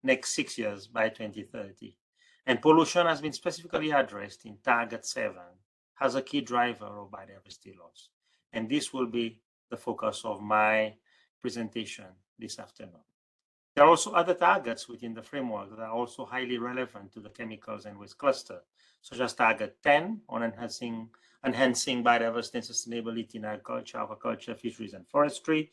next 6 years by 2030. And pollution has been specifically addressed in Target 7 as a key driver of biodiversity loss. And this will be the focus of my presentation this afternoon. There are also other targets within the framework that are also highly relevant to the chemicals and waste cluster, such as Target 10 on enhancing biodiversity and sustainability in agriculture, aquaculture, fisheries, and forestry.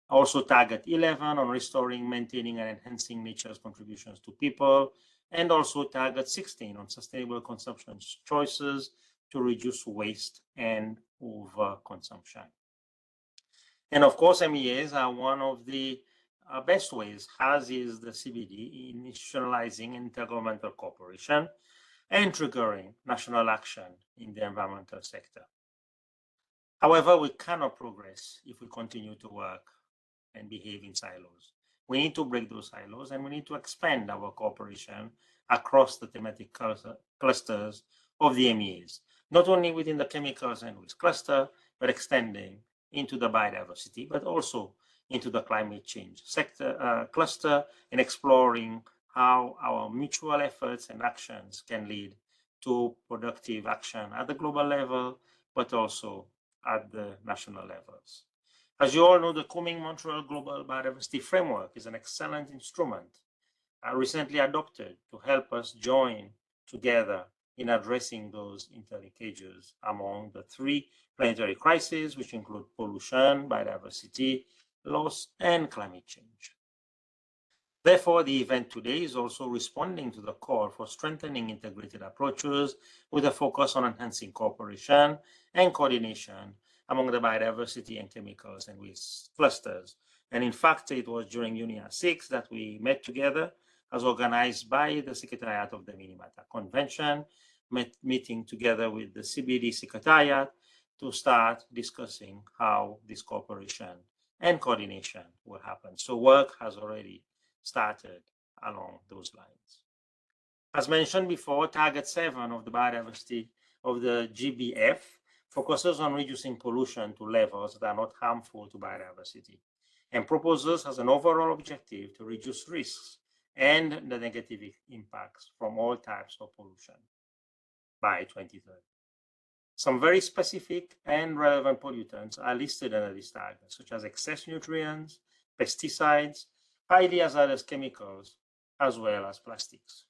Also Target 11 on restoring, maintaining, and enhancing nature's contributions to people. And also Target 16 on sustainable consumption choices to reduce waste and overconsumption. And of course, MEAs are one of the best ways, as is the CBD, in institutionalizing intergovernmental cooperation and triggering national action in the environmental sector. However, we cannot progress if we continue to work and behave in silos. We need to break those silos, and we need to expand our cooperation across the thematic clusters of the MEAs, not only within the chemicals and waste cluster, but extending into the biodiversity, but also into the climate change sector cluster, and exploring how our mutual efforts and actions can lead to productive action at the global level, but also at the national levels. As you all know, the Kunming Montreal Global Biodiversity Framework is an excellent instrument recently adopted to help us join together in addressing those interlinkages among the 3 planetary crises, which include pollution, biodiversity loss, and climate change. Therefore, the event today is also responding to the call for strengthening integrated approaches with a focus on enhancing cooperation and coordination among the biodiversity and chemicals and waste clusters. And in fact, it was during UNIA 6 that we met together as organized by the Secretariat of the Minamata Convention, meeting together with the CBD Secretariat to start discussing how this cooperation and coordination will happen. So work has already started along those lines. As mentioned before, Target 7 of the biodiversity of the GBF focuses on reducing pollution to levels that are not harmful to biodiversity, and proposes as an overall objective to reduce risks and the negative impacts from all types of pollution by 2030. Some very specific and relevant pollutants are listed under this target, such as excess nutrients, pesticides, highly hazardous chemicals, as well as plastics.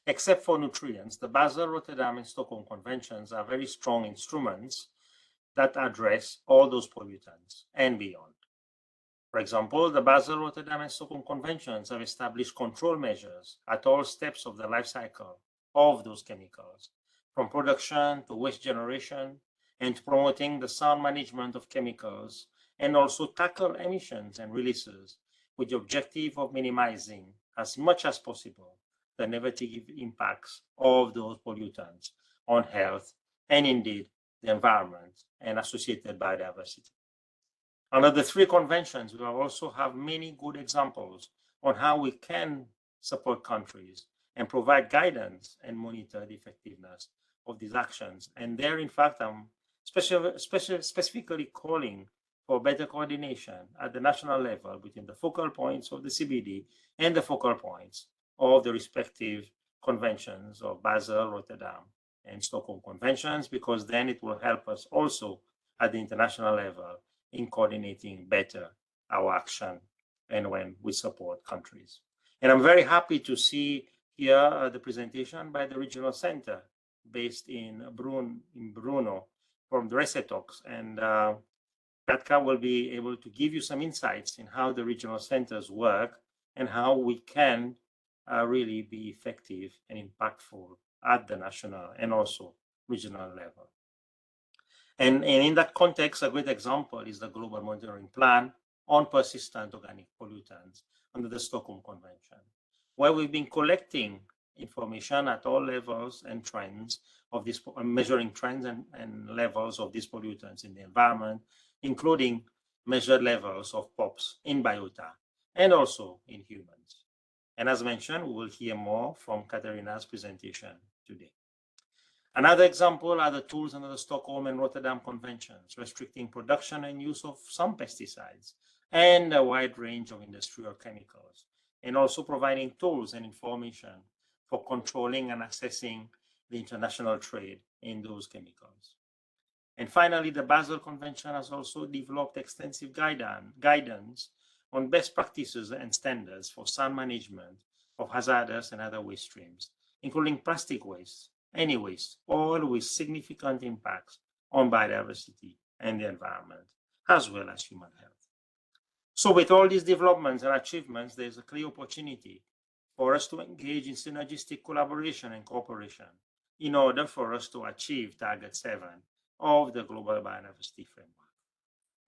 Except for nutrients, the Basel, Rotterdam, and Stockholm Conventions are very strong instruments that address all those pollutants and beyond. For example, the Basel, Rotterdam, and Stockholm Conventions have established control measures at all steps of the life cycle of those chemicals, from production to waste generation, and to promoting the sound management of chemicals, and also tackle emissions and releases with the objective of minimizing as much as possible the negative impacts of those pollutants on health and indeed the environment and associated biodiversity. Under the 3 conventions, we also have many good examples on how we can support countries and provide guidance and monitor the effectiveness of these actions. And there, in fact, I'm specifically calling for better coordination at the national level between the focal points of the CBD and the focal points of the respective conventions of Basel, Rotterdam, and Stockholm Conventions, because then it will help us also at the international level in coordinating better our action and when we support countries. And I'm very happy to see here the presentation by the regional center based in Brno from the Resetox, and Katka will be able to give you some insights in how the regional centers work and how we can really be effective and impactful at the national and also regional level. And in that context, a great example is the Global Monitoring Plan on Persistent Organic Pollutants under the Stockholm Convention, where we've been collecting information at all levels and trends of this, measuring trends and levels of these pollutants in the environment, including measured levels of POPs in biota and also in humans. And as mentioned, we will hear more from Katerina's presentation today. Another example are the tools under the Stockholm and Rotterdam Conventions, restricting production and use of some pesticides and a wide range of industrial chemicals, and also providing tools and information for controlling and assessing the international trade in those chemicals. And finally, the Basel Convention has also developed extensive guidance on best practices and standards for sound management of hazardous and other waste streams, including plastic waste, any waste, all with significant impacts on biodiversity and the environment, as well as human health. So with all these developments and achievements, there's a clear opportunity for us to engage in synergistic collaboration and cooperation in order for us to achieve Target 7 of the Global Biodiversity Framework.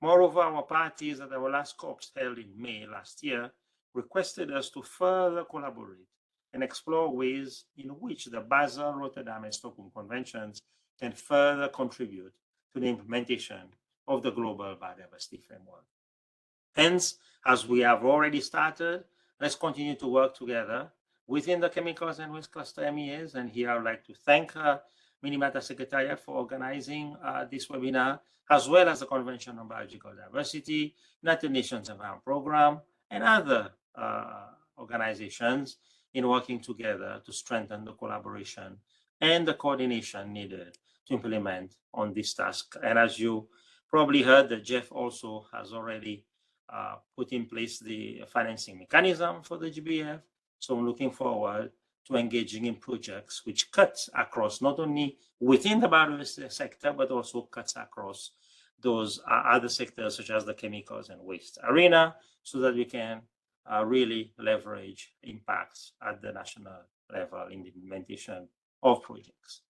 Moreover, our parties at our last COPs held in May last year requested us to further collaborate and explore ways in which the Basel, Rotterdam, and Stockholm Conventions can further contribute to the implementation of the Global Biodiversity Framework. Hence, as we have already started, let's continue to work together within the Chemicals and Waste Cluster MEAs. And here I would like to thank Minamata Secretariat for organizing this webinar, as well as the Convention on Biological Diversity, United Nations Environment Programme, and other organizations in working together to strengthen the collaboration and the coordination needed to implement on this task. And as you probably heard, that Jeff also has already put in place the financing mechanism for the GBF. So I'm looking forward to engaging in projects which cuts across not only within the biodiversity sector, but also cuts across those other sectors such as the chemicals and waste arena, so that we can really leverage impacts at the national level in the implementation of projects.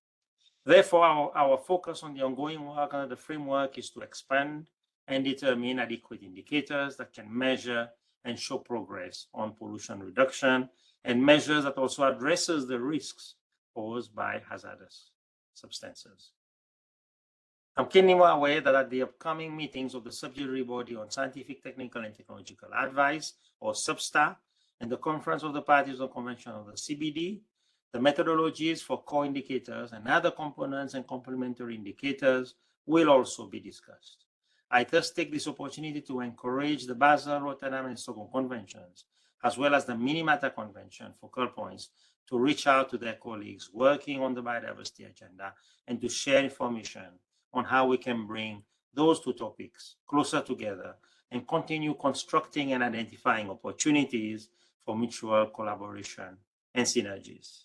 Therefore, our focus on the ongoing work under the framework is to expand and determine adequate indicators that can measure and show progress on pollution reduction, and measures that also addresses the risks posed by hazardous substances. I'm keenly aware that at the upcoming meetings of the Subsidiary Body on Scientific, Technical, and Technological Advice, or SUBSTA, and the Conference of the Parties on Convention of the CBD, the methodologies for core indicators and other components and complementary indicators will also be discussed. I thus take this opportunity to encourage the Basel, Rotterdam, and Stockholm Conventions, as well as the Minamata Convention focal points, to reach out to their colleagues working on the biodiversity agenda and to share information on how we can bring those two topics closer together and continue constructing and identifying opportunities for mutual collaboration and synergies.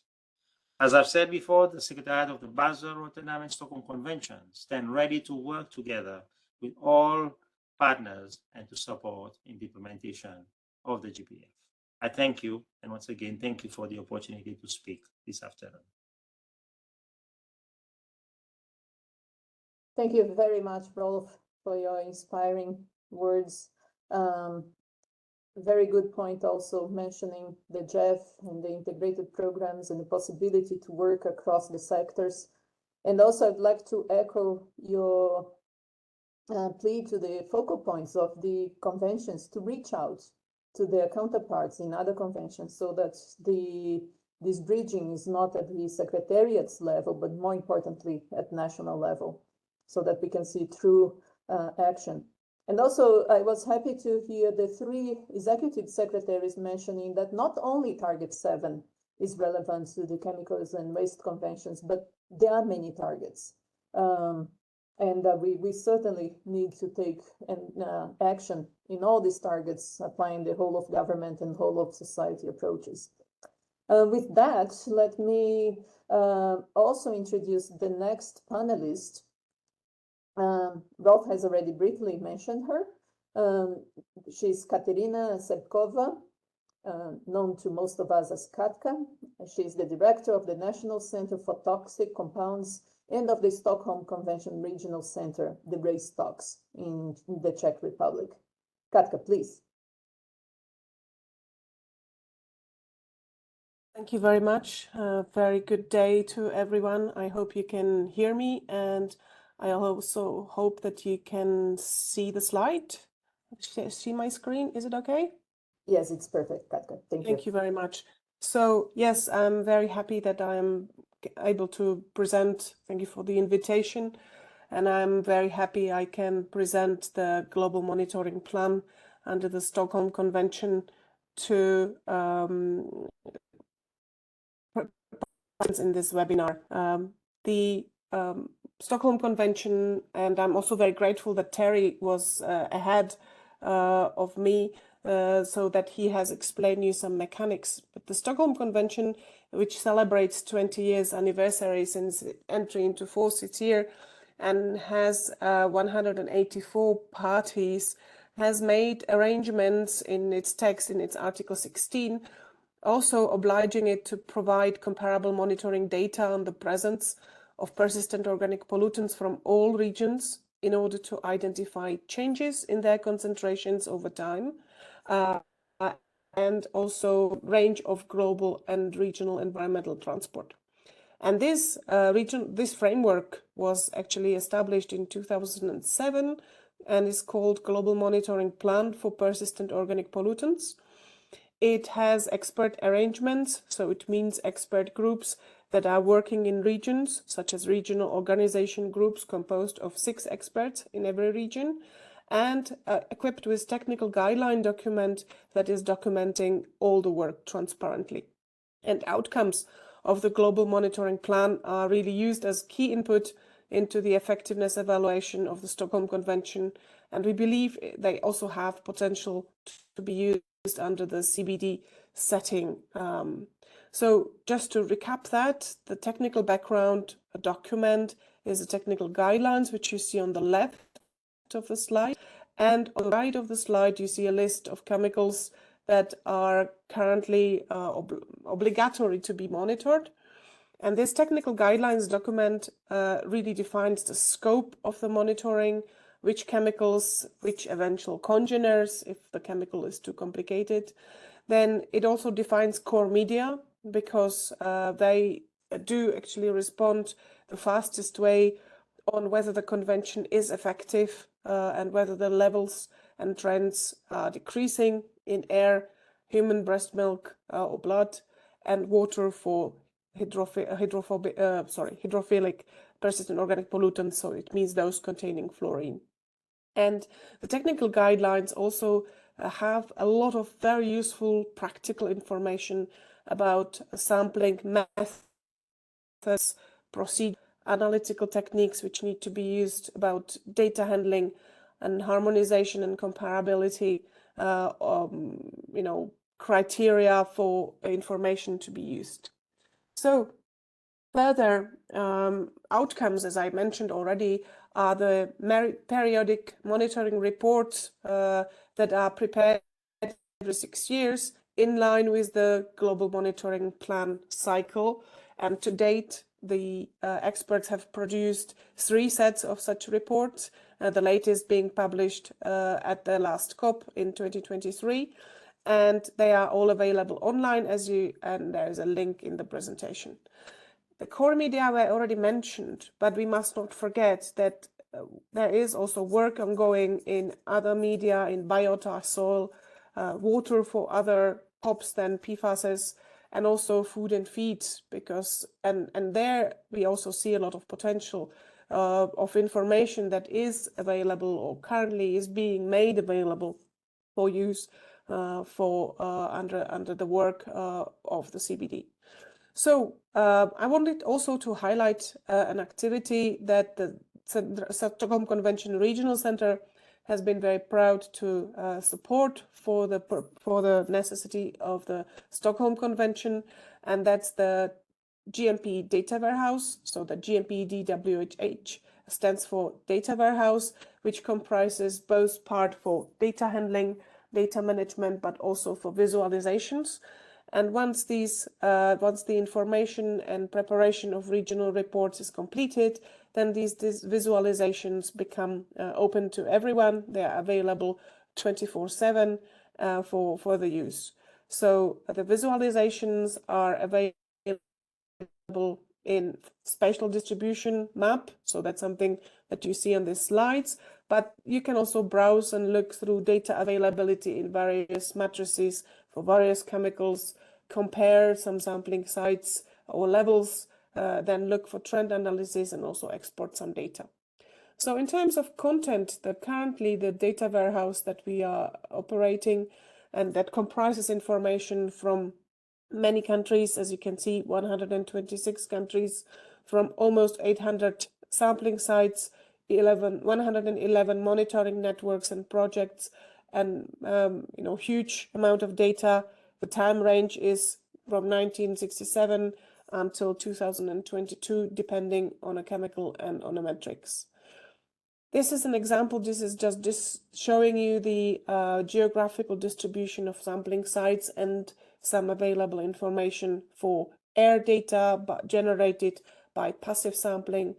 As I've said before, the Secretariat of the Basel, Rotterdam, and Stockholm Conventions stand ready to work together with all partners and to support in the implementation of the GBF. I thank you, and once again, thank you for the opportunity to speak this afternoon. Thank you very much, Rolf, for your inspiring words. Very good point also mentioning the GEF and the integrated programs and the possibility to work across the sectors. And also I'd like to echo your plea to the focal points of the conventions to reach out to their counterparts in other conventions, so that this bridging is not at the secretariat's level, but more importantly at national level, so that we can see true action. And also, I was happy to hear the 3 executive secretaries mentioning that not only Target 7 is relevant to the chemicals and waste conventions, but there are many targets. And we certainly need to take action in all these targets, applying the whole of government and whole of society approaches. With that, let me also introduce the next panelist. Rolf has already briefly mentioned her. She's Katerina Sebkova, known to most of us as Katka. She's the director of the National Center for Toxic Compounds and of the Stockholm Convention Regional Center, the BRACE-TOX, in the Czech Republic. Katka, please. Thank you very much. Very good day to everyone. I hope you can hear me, and I also hope that you can see the slide. See my screen? Is it okay? Yes, it's perfect, Katka. Thank you. Thank you very much. So yes, I'm very happy that I'm able to present. Thank you for the invitation. And I'm very happy I can present the global monitoring plan under the Stockholm Convention to in this webinar. The Stockholm Convention, and I'm also very grateful that Terry was ahead of me so that he has explained you some mechanics. But the Stockholm Convention, which celebrates 20 years anniversary since entry into force this year and has 184 parties, has made arrangements in its text, in its Article 16, also obliging it to provide comparable monitoring data on the presence of persistent organic pollutants from all regions in order to identify changes in their concentrations over time, and also range of global and regional environmental transport. And this this framework was actually established in 2007 and is called Global Monitoring Plan for Persistent Organic Pollutants. It has expert arrangements, so it means expert groups that are working in regions, such as regional organization groups composed of 6 experts in every region, and equipped with technical guideline document that is documenting all the work transparently. And outcomes of the global monitoring plan are really used as key input into the effectiveness evaluation of the Stockholm Convention, and we believe they also have potential to be used under the CBD setting. So just to recap that, the technical background document is the technical guidelines, which you see on the left of the slide. And on the right of the slide, you see a list of chemicals that are currently obligatory to be monitored. And this technical guidelines document really defines the scope of the monitoring, which chemicals, which eventual congeners, if the chemical is too complicated. Then it also defines core media, because they do actually respond the fastest way on whether the convention is effective and whether the levels and trends are decreasing in air, human breast milk or blood, and water for hydrophilic persistent organic pollutants, so it means those containing fluorine. And the technical guidelines also have a lot of very useful practical information about sampling methods, procedures, analytical techniques which need to be used, about data handling and harmonization and comparability, criteria for information to be used. So further outcomes, as I mentioned already, are the periodic monitoring reports that are prepared every 6 years in line with the global monitoring plan cycle. And to date, the experts have produced 3 sets of such reports, the latest being published at the last COP in 2023. And they are all available online, and there is a link in the presentation. The core media were already mentioned, but we must not forget that there is also work ongoing in other media, in biota, soil, water for other crops than PFASs, and also food and feed, because and there we also see a lot of potential of information that is available or currently is being made available for use under the work of the CBD. So I wanted also to highlight an activity that the Stockholm Convention Regional Center has been very proud to support for the necessity of the Stockholm Convention, and that's the GMP Data Warehouse. So the GMP DWH stands for Data Warehouse, which comprises both part for data handling, data management, but also for visualizations. And once the information and preparation of regional reports is completed, then these visualizations become open to everyone. They are available 24/7 for the use. So the visualizations are available in spatial distribution map. So that's something that you see on these slides, but you can also browse and look through data availability in various matrices for various chemicals, compare some sampling sites or levels, then look for trend analysis and also export some data. So in terms of content, currently the data warehouse that we are operating and that comprises information from many countries, as you can see, 126 countries from almost 800 sampling sites, 111 monitoring networks and projects, and huge amount of data. The time range is from 1967 until 2022, depending on a chemical and on a matrix. This is an example. This is just showing you the geographical distribution of sampling sites and some available information for air data but generated by passive sampling.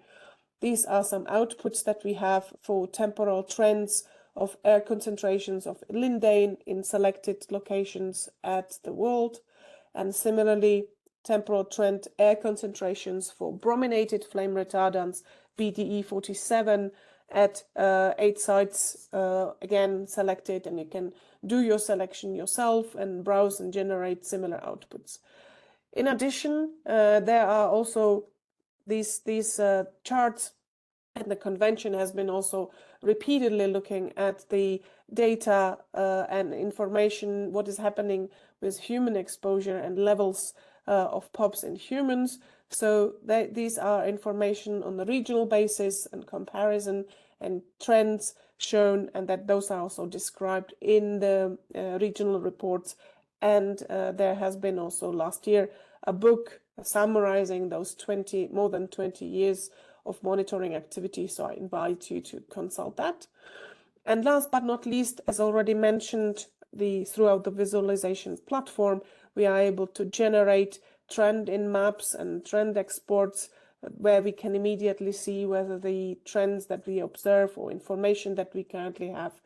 These are some outputs that we have for temporal trends of air concentrations of lindane in selected locations at the world, and similarly temporal trend air concentrations for brominated flame retardants BDE 47 at 8 sites, again selected, and you can do your selection yourself and browse and generate similar outputs. In addition, there are also these charts, and the convention has been also repeatedly looking at the data and information, what is happening with human exposure and levels of POPs in humans. So these are information on the regional basis and comparison and trends shown, and that those are also described in the regional reports. And there has been also last year a book summarizing those more than 20 years of monitoring activity. So I invite you to consult that. And last but not least, as already mentioned, throughout the visualization platform, we are able to generate trend in maps and trend exports where we can immediately see whether the trends that we observe or information that we currently have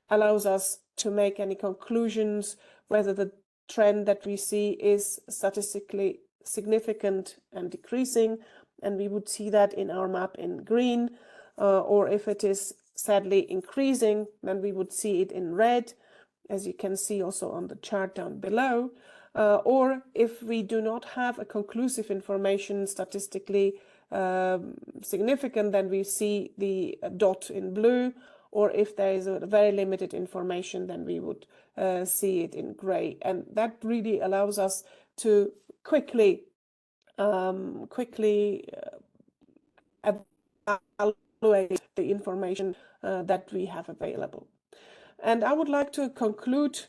allows us to make any conclusions, whether the trend that we see is statistically significant and decreasing, and we would see that in our map in green, or if it is sadly increasing, then we would see it in red, as you can see also on the chart down below. Or if we do not have a conclusive information statistically significant, then we see the dot in blue, or if there is a very limited information, then we would see it in gray. And that really allows us to quickly evaluate the information that we have available. And I would like to conclude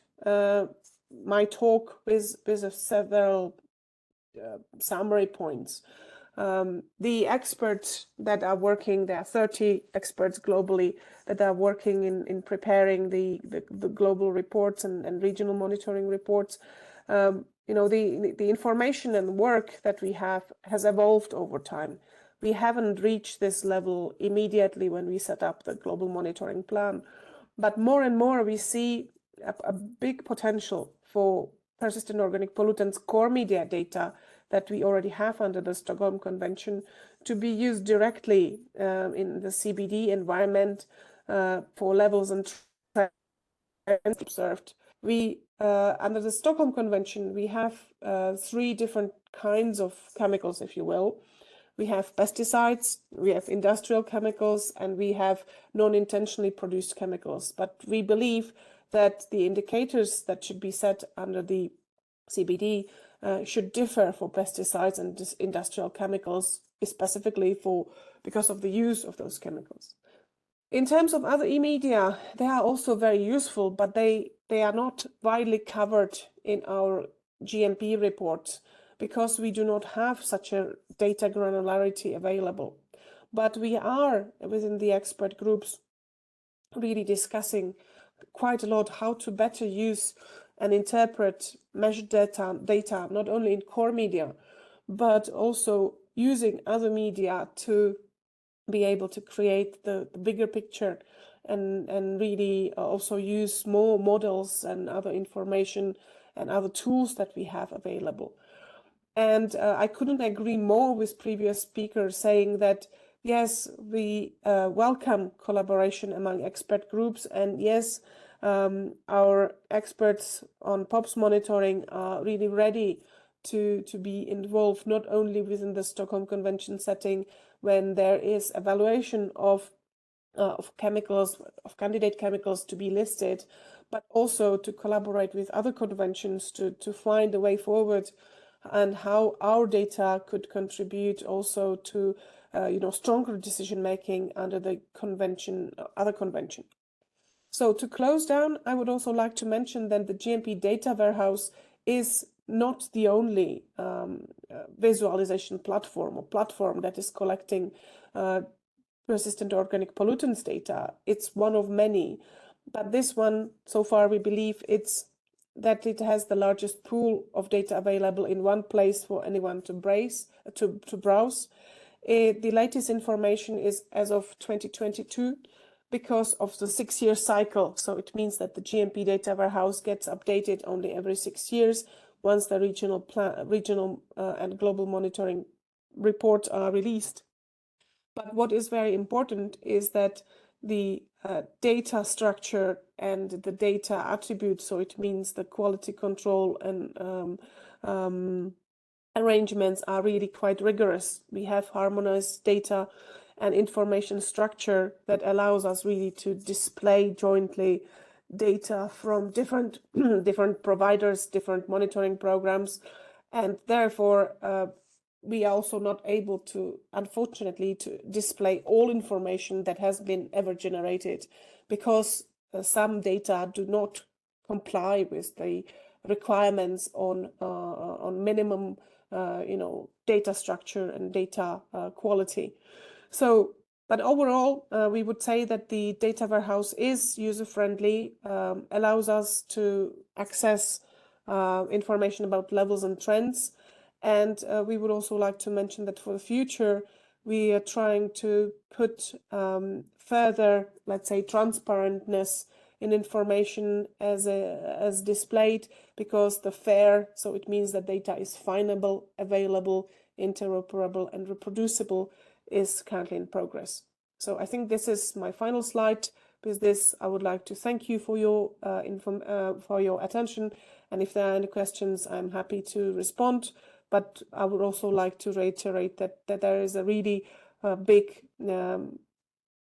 my talk with several summary points. The experts that are working, there are 30 experts globally that are working in preparing the global reports and regional monitoring reports. The information and work that we have has evolved over time. We haven't reached this level immediately when we set up the global monitoring plan, but more and more we see a big potential for persistent organic pollutants core media data that we already have under the Stockholm Convention to be used directly in the CBD environment for levels and trends observed. We under the Stockholm Convention, we have 3 different kinds of chemicals, if you will. We have pesticides, we have industrial chemicals, and we have non-intentionally produced chemicals. But we believe that the indicators that should be set under the CBD should differ for pesticides and industrial chemicals, specifically because of the use of those chemicals. In terms of other e-media, they are also very useful, but they are not widely covered in our GMP reports because we do not have such a data granularity available. But we are, within the expert groups, really discussing quite a lot how to better use and interpret measured data, not only in core media, but also using other media to be able to create the bigger picture and really also use more models and other information and other tools that we have available. And I couldn't agree more with previous speakers saying that, yes, we welcome collaboration among expert groups. And yes, our experts on POPs monitoring are really ready to be involved, not only within the Stockholm Convention setting, when there is evaluation of chemicals, of candidate chemicals to be listed, but also to collaborate with other conventions to find a way forward and how our data could contribute also to stronger decision making under the convention, other convention. So to close down, I would also like to mention that the GMP data warehouse is not the only visualization platform or platform that is collecting persistent organic pollutants data. It's one of many, but this one, so far, we believe it has the largest pool of data available in one place for anyone to browse. The latest information is as of 2022 because of the 6-year cycle. So it means that the GMP data warehouse gets updated only every 6 years once the regional and global monitoring reports are released. But what is very important is that the data structure and the data attributes, so it means the quality control and arrangements are really quite rigorous. We have harmonized data and information structure that allows us really to display jointly data from different providers, different monitoring programs, and therefore we are also not able to, unfortunately, to display all information that has been ever generated because some data do not comply with the requirements on minimum, data structure and data quality. So, but overall, we would say that the data warehouse is user-friendly, allows us to access information about levels and trends. And we would also like to mention that for the future, we are trying to put further, let's say, transparentness in information as displayed, because the FAIR, so it means that data is findable, available, interoperable, and reproducible, is currently in progress. So I think this is my final slide. With this, I would like to thank you for your attention. And if there are any questions, I'm happy to respond. But I would also like to reiterate that there is a really big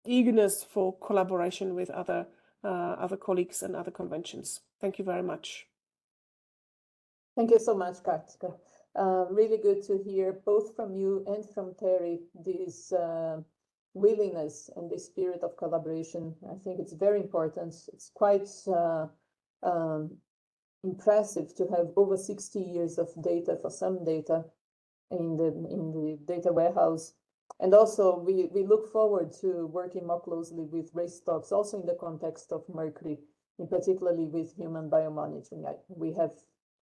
eagerness for collaboration with other colleagues and other conventions. Thank you very much. Thank you so much, Kartika. Really good to hear both from you and from Terry this willingness and the spirit of collaboration. I think it's very important. It's quite impressive to have over 60 years of data for some data in the data warehouse. And also we look forward to working more closely with race stocks, also in the context of mercury, and particularly with human biomonitoring. We have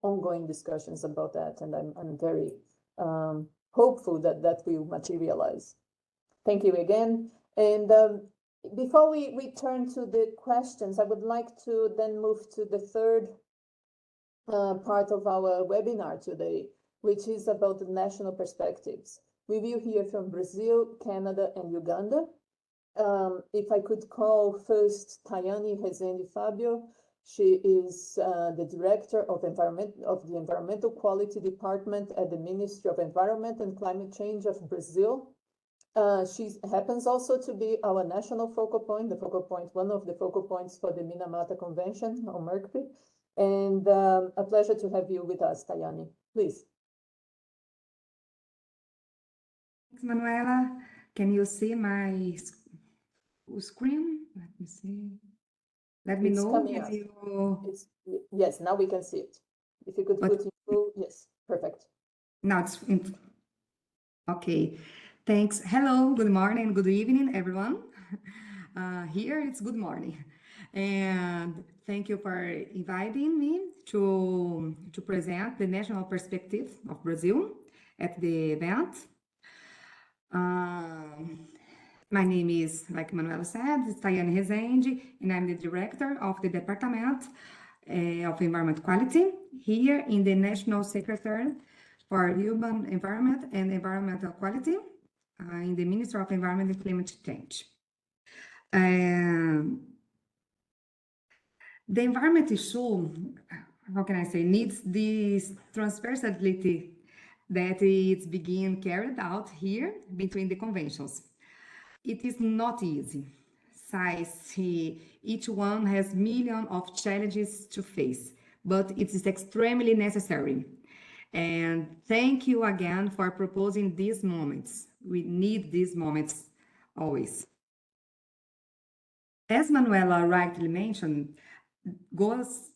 ongoing discussions about that, and I'm very hopeful that will materialize. Thank you again. And before we turn to the questions, I would like to then move to the third part of our webinar today, which is about the national perspectives. We will hear from Brazil, Canada, and Uganda. If I could call first Tayane Rezende Fabio. She is the Director of the Environmental Quality Department at the Ministry of Environment and Climate Change of Brazil. She happens also to be our national focal point, one of the focal points for the Minamata Convention on Mercury. And a pleasure to have you with us, Tayane. Please. Thanks, Manuela. Can you see my screen? Let me see. Let me know if you... Yes, now we can see it. If you could put it through, yes, perfect. Now it's in... Okay, thanks. Hello, good morning, good evening, everyone. Here it's good morning. And thank you for inviting me to present the national perspective of Brazil at the event. My name is, like Manuela said, Tayane Rezende, and I'm the director of the Department of Environment Quality here in the National Secretariat for Human Environment and Environmental Quality in the Ministry of Environment and Climate Change. The environment issue, how can I say, needs this transversality that is being carried out here between the conventions. It is not easy. Since each one has millions of challenges to face, but it is extremely necessary. And thank you again for proposing these moments. We need these moments always. As Manuela rightly mentioned, Goals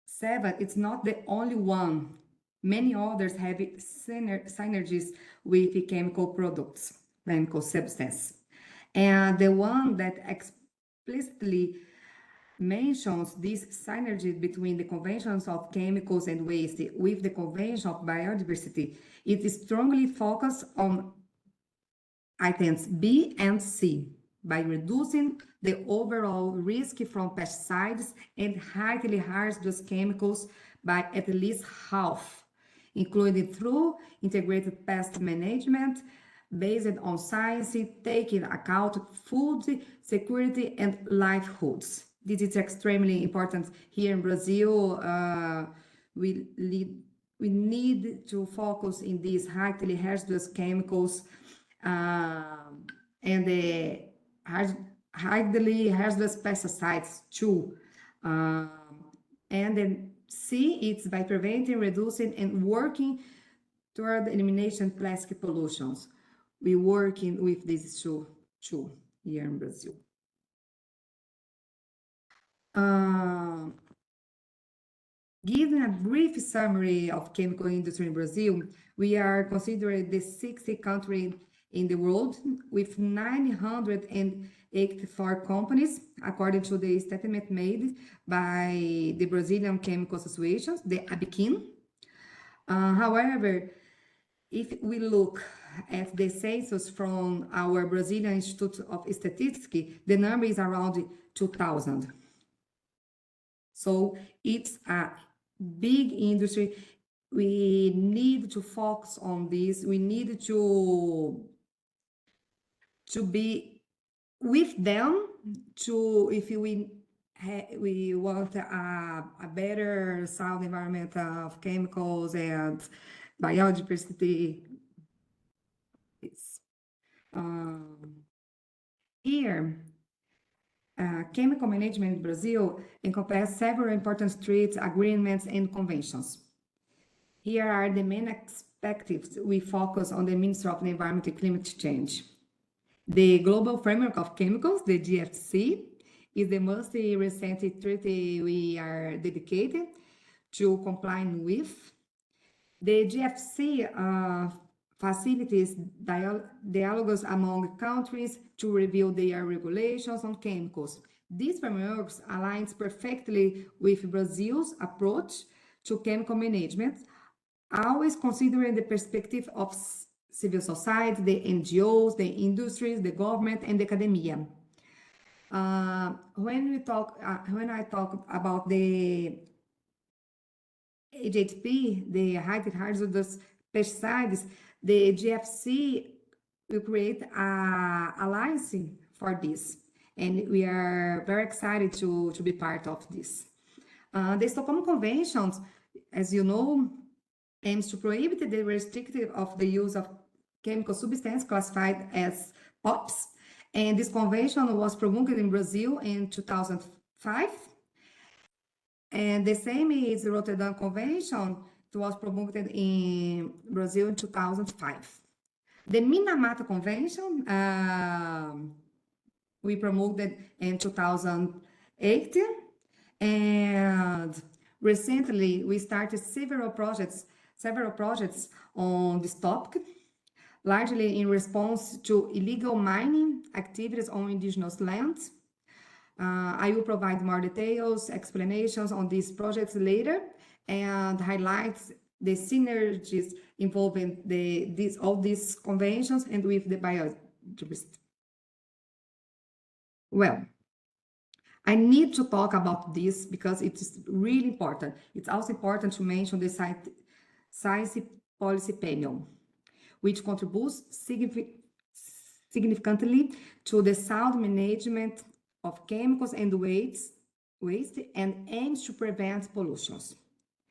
7, it's not the only one. Many others have synergies with chemical products, chemical substance. And the one that explicitly mentions this synergy between the conventions of chemicals and waste with the convention of biodiversity, it is strongly focused on items B and C by reducing the overall risk from pesticides and highly hazardous chemicals by at least half, including through integrated pest management based on science, taking account food security and livelihoods. This is extremely important here in Brazil. We need to focus in these highly hazardous chemicals and the highly hazardous pesticides too. And then C, it's by preventing, reducing, and working toward the elimination of plastic pollutions. We're working with this issue too here in Brazil. Giving a brief summary of chemical industry in Brazil, we are considered the 60th country in the world with 984 companies, according to the statement made by the Brazilian Chemical Association, the ABIQUIM. However, if we look at the census from our Brazilian Institute of Statistics, the number is around 2,000. So it's a big industry. We need to focus on this. We need to be with them if we want a better sound environment of chemicals and biodiversity. Here, chemical management in Brazil encompasses several important treaties, agreements, and conventions. Here are the main perspectives we focus on the Ministry of the Environment and Climate Change. The Global Framework of Chemicals, the GFC, is the most recent treaty we are dedicated to complying with. The GFC facilitates dialogues among countries to review their regulations on chemicals. This framework aligns perfectly with Brazil's approach to chemical management, always considering the perspective of civil society, the NGOs, the industries, the government, and the academia. When I talk about the HHP, the highly hazardous pesticides, the GFC will create an alliance for this, and we are very excited to be part of this. The Stockholm Convention, as you know, aims to prohibit the restrictive of the use of chemical substances classified as POPs, and this convention was promulgated in Brazil in 2005. And the same is the Rotterdam Convention. It was promulgated in Brazil in 2005. The Minamata Convention we promulgated in 2008, and recently we started several projects on this topic, largely in response to illegal mining activities on indigenous lands. I will provide more details, explanations on these projects later, and highlight the synergies involving all these conventions and with the biodiversity. Well, I need to talk about this because it's really important. It's also important to mention the Science Policy Panel, which contributes significantly to the sound management of chemicals and waste and aims to prevent pollutions.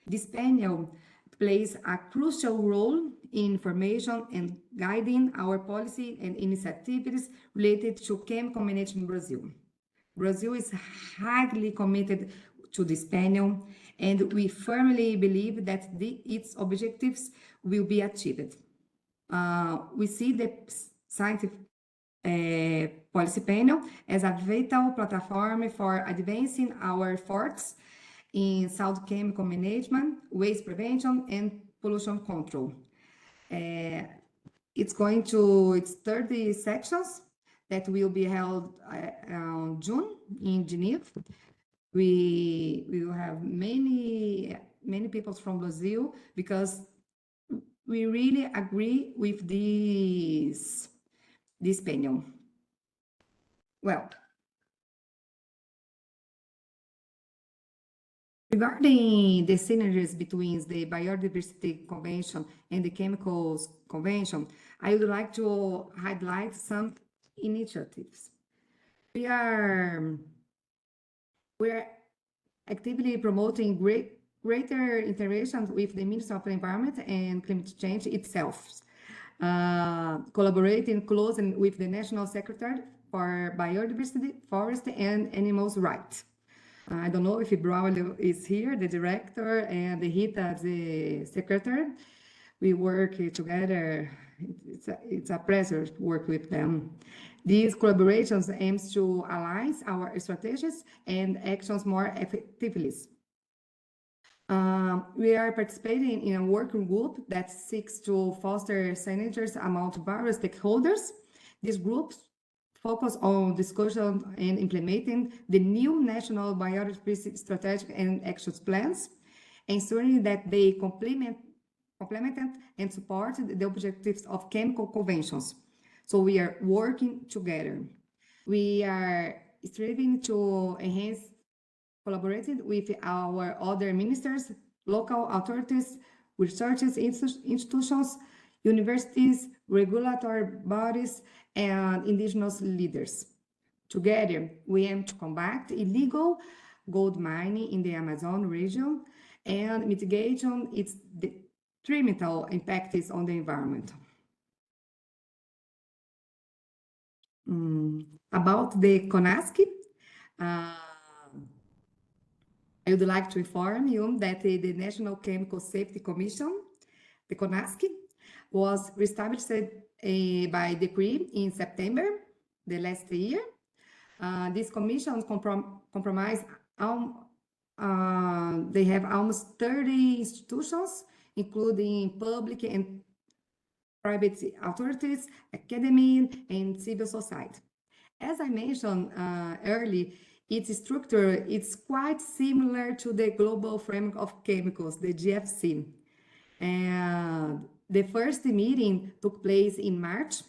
This panel plays a crucial role in information and guiding our policy and initiatives related to chemical management in Brazil. Brazil is highly committed to this panel, and we firmly believe that its objectives will be achieved. We see the scientific policy panel as a vital platform for advancing our efforts in sound chemical management, waste prevention, and pollution control. It's going to its 30 sections that will be held on June in Geneva. We will have many people from Brazil because we really agree with this panel. Well, regarding the synergies between the Biodiversity Convention and the Chemicals Convention, I would like to highlight some initiatives. We are actively promoting greater interaction with the Ministry of the Environment and Climate Change itself, collaborating closely with the National Secretary for Biodiversity, Forest and Animals Rights. I don't know if Braulio is here, the director, and Rita, the secretary. We work together. It's a pleasure to work with them. These collaborations aims to align our strategies and actions more effectively. We are participating in a working group that seeks to foster synergies among various stakeholders. These groups focus on discussion and implementing the new national biodiversity strategic and action plans, ensuring that they complement and support the objectives of chemical conventions. So we are working together. We are striving to enhance collaborating with our other ministers, local authorities, research institutions, universities, regulatory bodies, and indigenous leaders. Together, we aim to combat illegal gold mining in the Amazon region and mitigation its detrimental impacts on the environment. About the CONASC, I would like to inform you that the National Chemical Safety Commission, the CONASC, was established by decree in September the last year. This commission comprise they have almost 30 institutions, including public and private authorities, academia, and civil society. As I mentioned earlier, its structure is quite similar to the Global Framework of Chemicals, the GFC. And the first meeting took place in March,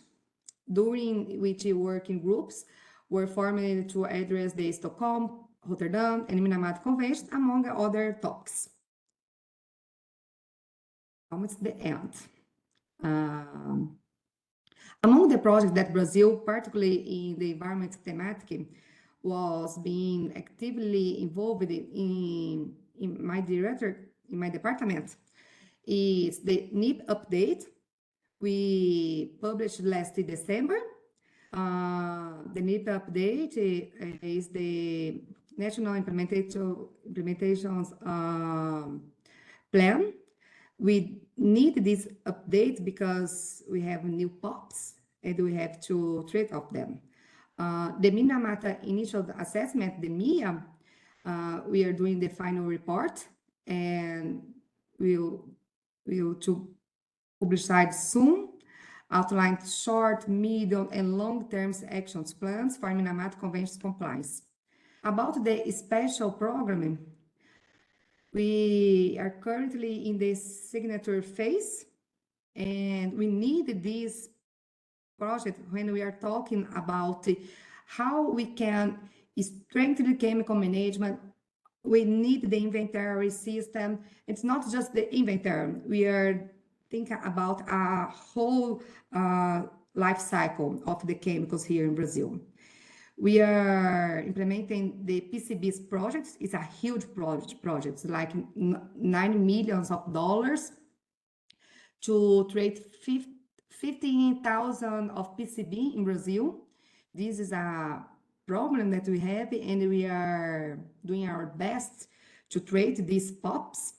during which working groups were formed to address the Stockholm, Rotterdam, and Minamata Convention, among other topics. Almost the end. Among the projects that Brazil, particularly in the environment thematic, was being actively involved in my department is the NIP update we published last December. The NIP update is the National Implementations Plan. We need this update because we have new POPs and we have to treat of them. The Minamata Initial Assessment, the MIA, we are doing the final report and we'll to publish soon, outline short, medium, and long-term action plans for Minamata Convention compliance. About the special programming, we are currently in the signature phase, and we need this project when we are talking about how we can strengthen the chemical management. We need the inventory system. It's not just the inventory. We are thinking about a whole life cycle of the chemicals here in Brazil. We are implementing the PCBs projects. It's a huge project, like $9 million to trade 15,000 of PCB in Brazil. This is a problem that we have, and we are doing our best to trade these POPs.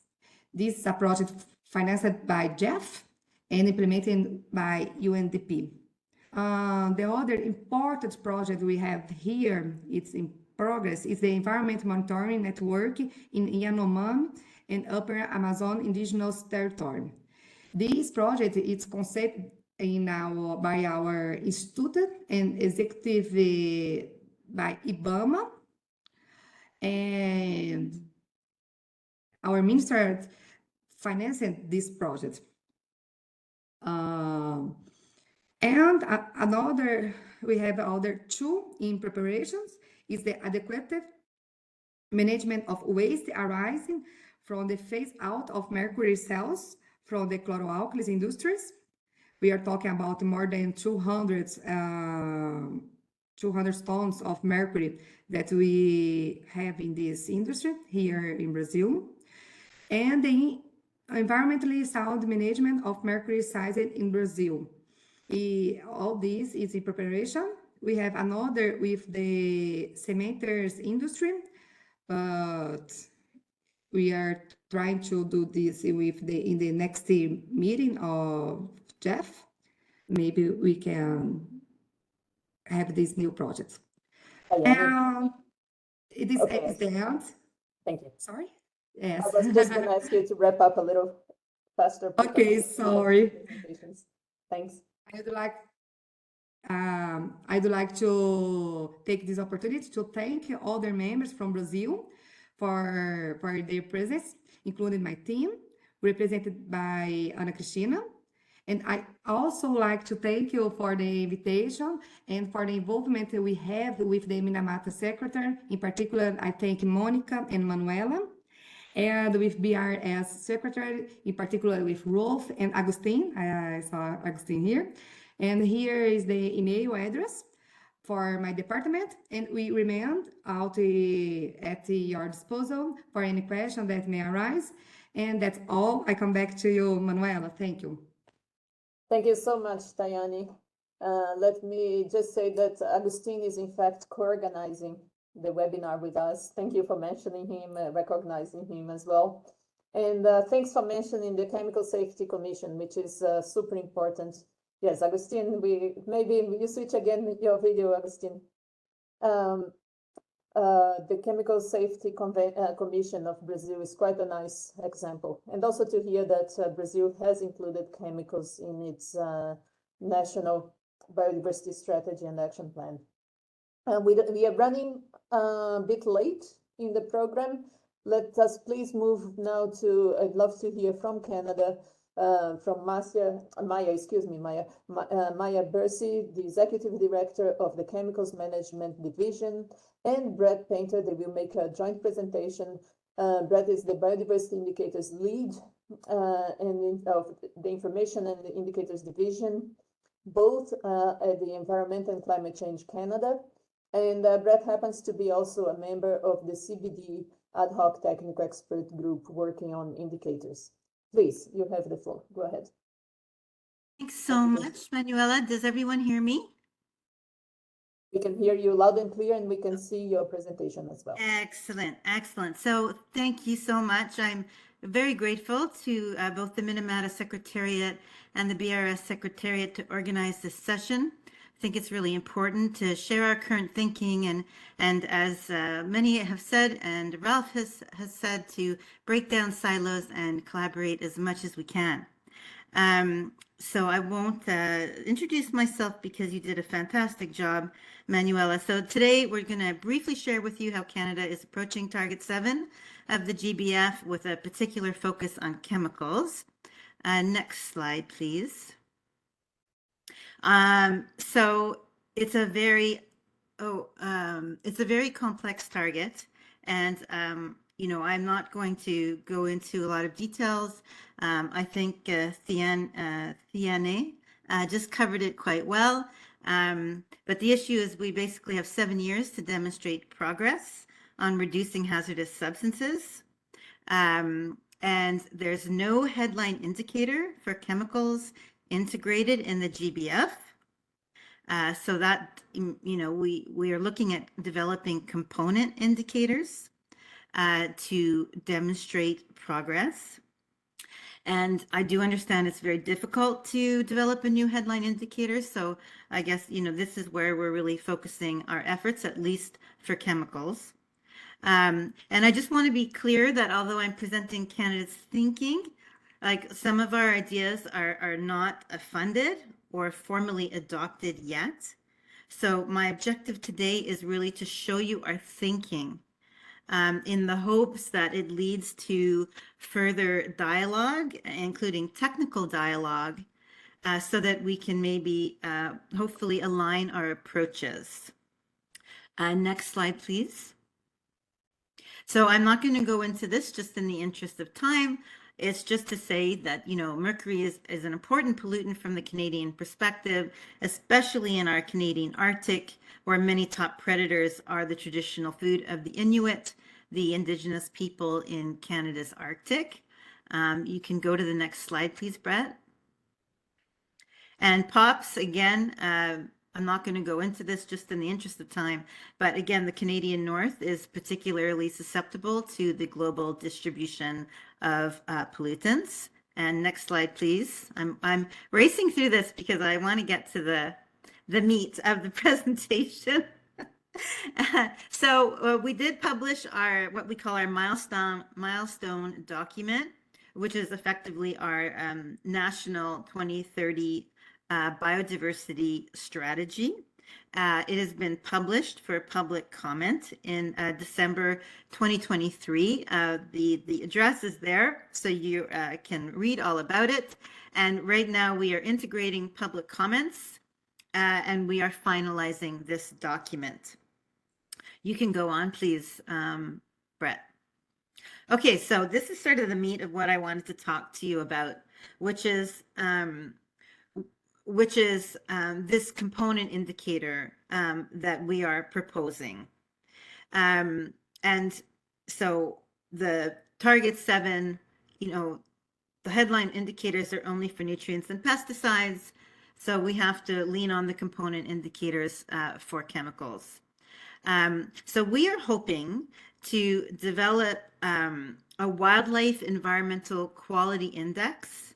This is a project financed by Jeff and implemented by UNDP. The other important project we have here, it's in progress, is the Environment Monitoring Network in Yanomami and Upper Amazon Indigenous Territory. This project is conceived by our institute and executive by IBAMA, and our minister financing this project. And we have other two in preparations, is the adequate management of waste arising from the phase out of mercury cells from the chloroalkyls industries. We are talking about more than 200 tons of mercury that we have in this industry here in Brazil. And the environmentally sound management of mercury sizing in Brazil. All this is in preparation. We have another with the cementers industry, but we are trying to do this with in the next meeting of Jeff. Maybe we can have this new project. And it is Okay. at the end. Thank you. Sorry? Yes. I was just going to ask you to wrap up a little faster. Okay, sorry. Thanks. I'd like to take this opportunity to thank all the members from Brazil for their presence, including my team, represented by Ana Cristina. And I also like to thank you for the invitation and for the involvement that we have with the Minamata Secretary. In particular, I thank Monica and Manuela, and with BRS Secretary, in particular with Rolf and Agustin. I saw Agustin here. And here is the email address for my department, and we remain out at your disposal for any question that may arise. And that's all. I come back to you, Manuela. Thank you. Thank you so much, Tayani. Let me just say that Agustin is in fact co-organizing the webinar with us. Thank you for mentioning him, recognizing him as well. And thanks for mentioning the Chemical Safety Commission, which is super important. Yes, Agustin, maybe you switch again with your video, Agustin. The Chemical Safety Commission of Brazil is quite a nice example. And also to hear that Brazil has included chemicals in its national biodiversity strategy and action plan. We are running a bit late in the program. Let us please move now to, I'd love to hear from Canada, from Maya Bursey, the Executive Director of the Chemicals Management Division, and Brett Painter. They will make a joint presentation. Brett is the Biodiversity Indicators Lead and of the Information and the Indicators Division, both at the Environment and Climate Change Canada. And Brett happens to be also a member of the CBD Ad Hoc Technical Expert Group working on indicators. Please, you have the floor. Go ahead. Thanks so much, Manuela. Does everyone hear me? We can hear you loud and clear, and we can see your presentation as well. Excellent, excellent. So thank you so much. I'm very grateful to both the Minamata Secretariat and the BRS Secretariat to organize this session. I think it's really important to share our current thinking and as many have said, and Ralph has said, to break down silos and collaborate as much as we can. So I won't introduce myself because you did a fantastic job, Manuela. So today we're going to briefly share with you how Canada is approaching Target 7 of the GBF with a particular focus on chemicals. Next slide, please. So it's a very It's a very complex target, and I'm not going to go into a lot of details. I think Thiane just covered it quite well. But the issue is we basically have 7 years to demonstrate progress on reducing hazardous substances. And there's no headline indicator for chemicals integrated in the GBF. So that, we are looking at developing component indicators to demonstrate progress. And I do understand it's very difficult to develop a new headline indicator. So I guess, this is where we're really focusing our efforts, at least for chemicals. And I just want to be clear that although I'm presenting Canada's thinking, like some of our ideas are not funded or formally adopted yet. So my objective today is really to show you our thinking in the hopes that it leads to further dialogue, including technical dialogue, so that we can maybe hopefully align our approaches. Next slide, please. So I'm not going to go into this just in the interest of time. It's just to say that, mercury is an important pollutant from the Canadian perspective, especially in our Canadian Arctic, where many top predators are the traditional food of the Inuit, the Indigenous people in Canada's Arctic. You can go to the next slide, please, Brett. And POPs, again, I'm not going to go into this just in the interest of time, but again, the Canadian North is particularly susceptible to the global distribution of pollutants. And next slide, please. I'm racing through this because I want to get to the meat of the presentation. So we did publish what we call our milestone document, which is effectively our national 2030 biodiversity strategy. It has been published for public comment in December 2023. The address is there, so you can read all about it. And right now we are integrating public comments and we are finalizing this document. You can go on, please, Brett. Okay, so this is sort of the meat of what I wanted to talk to you about, which is this component indicator that we are proposing. And so the target 7, the headline indicators are only for nutrients and pesticides. So we have to lean on the component indicators for chemicals. So we are hoping to develop a wildlife environmental quality index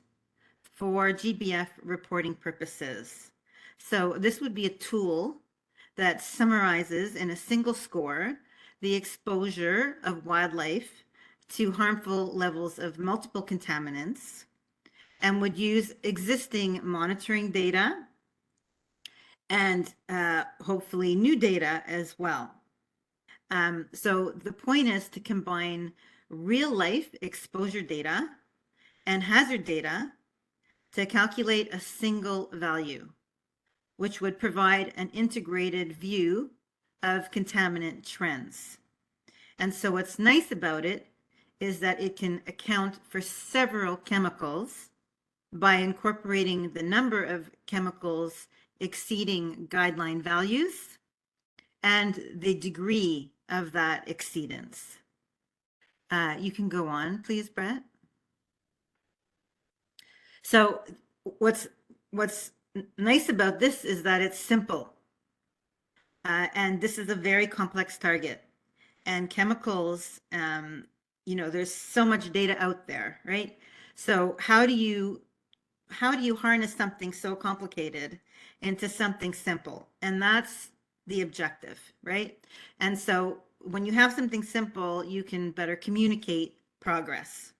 for GBF reporting purposes. So this would be a tool that summarizes in a single score the exposure of wildlife to harmful levels of multiple contaminants and would use existing monitoring data and hopefully new data as well. So the point is to combine real life exposure data and hazard data to calculate a single value, which would provide an integrated view of contaminant trends. And so what's nice about it is that it can account for several chemicals by incorporating the number of chemicals exceeding guideline values and the degree of that exceedance. You can go on, please, Brett. So what's nice about this is that it's simple. And this is a very complex target. And chemicals, there's so much data out there, right? So how do you harness something so complicated into something simple? And that's the objective, right? And so when you have something simple, you can better communicate progress.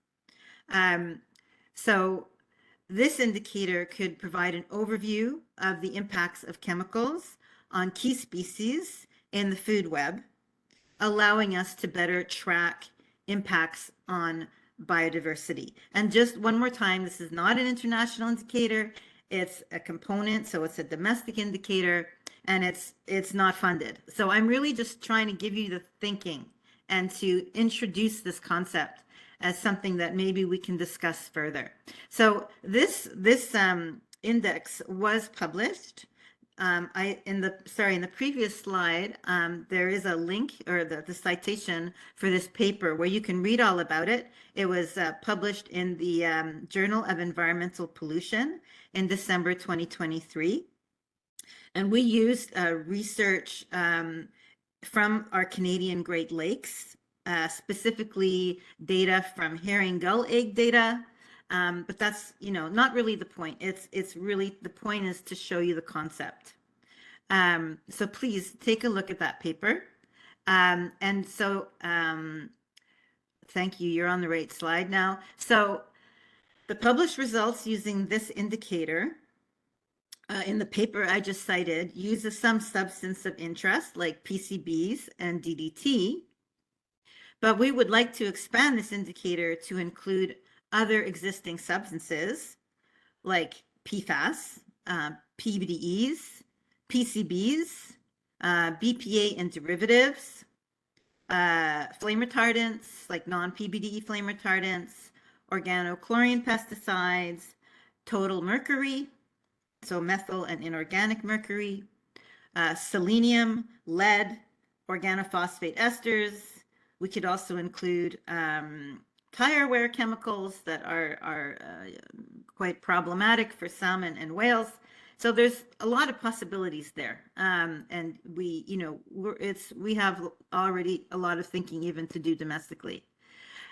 So this indicator could provide an overview of the impacts of chemicals on key species in the food web, allowing us to better track impacts on biodiversity. And just one more time, this is not an international indicator. It's a component, so it's a domestic indicator, and it's not funded. So I'm really just trying to give you the thinking and to introduce this concept as something that maybe we can discuss further. So this index was published. In the previous slide, there is a link or the citation for this paper where you can read all about it. It was published in the Journal of Environmental Pollution in December 2023. And we used research from our Canadian Great Lakes, specifically data from herring gull egg data. But that's, not really the point. It's really, the point is to show you the concept. So please take a look at that paper. And so, thank you. You're on the right slide now. So the published results using this indicator in the paper I just cited uses some substance of interest like PCBs and DDT, but we would like to expand this indicator to include other existing substances like PFAS, PBDEs, PCBs, BPA and derivatives, flame retardants like non-PBDE flame retardants, organochlorine pesticides, total mercury, so methyl and inorganic mercury, selenium, lead, organophosphate esters. We could also include tire wear chemicals that are quite problematic for salmon and whales. So there's a lot of possibilities there, and we have already a lot of thinking even to do domestically.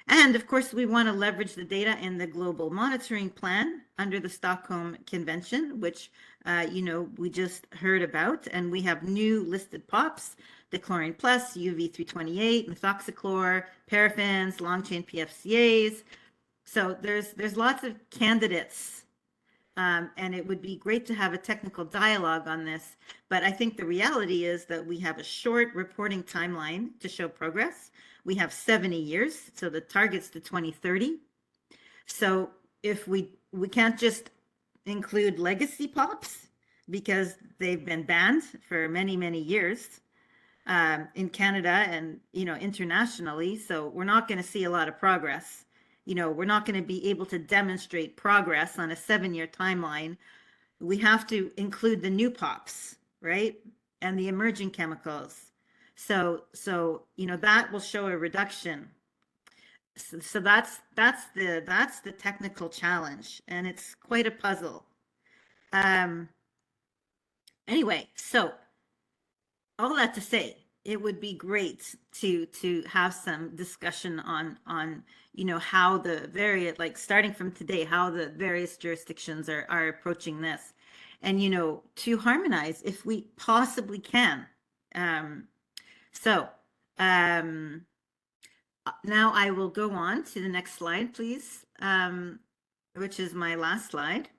And of course, we want to leverage the data in the global monitoring plan under the Stockholm Convention, which, we just heard about. And we have new listed POPs, Dechlorine Plus, UV328, methoxychlor, paraffins, long chain PFCAs. So there's lots of candidates. And it would be great to have a technical dialogue on this. But I think the reality is that we have a short reporting timeline to show progress. We have 70 years, so the target's to 2030. So if we can't just include legacy POPs because they've been banned for many, many years in Canada and, internationally. So we're not going to see a lot of progress. We're not going to be able to demonstrate progress on a 7-year timeline. We have to include the new POPs, right? And the emerging chemicals. So that will show a reduction. So that's the technical challenge, and it's quite a puzzle. Anyway, so all that to say, it would be great to have some discussion on how the various, like starting from today, how the various jurisdictions are approaching this, and to harmonize if we possibly can. So now I will go on to the next slide, please, which is my last slide.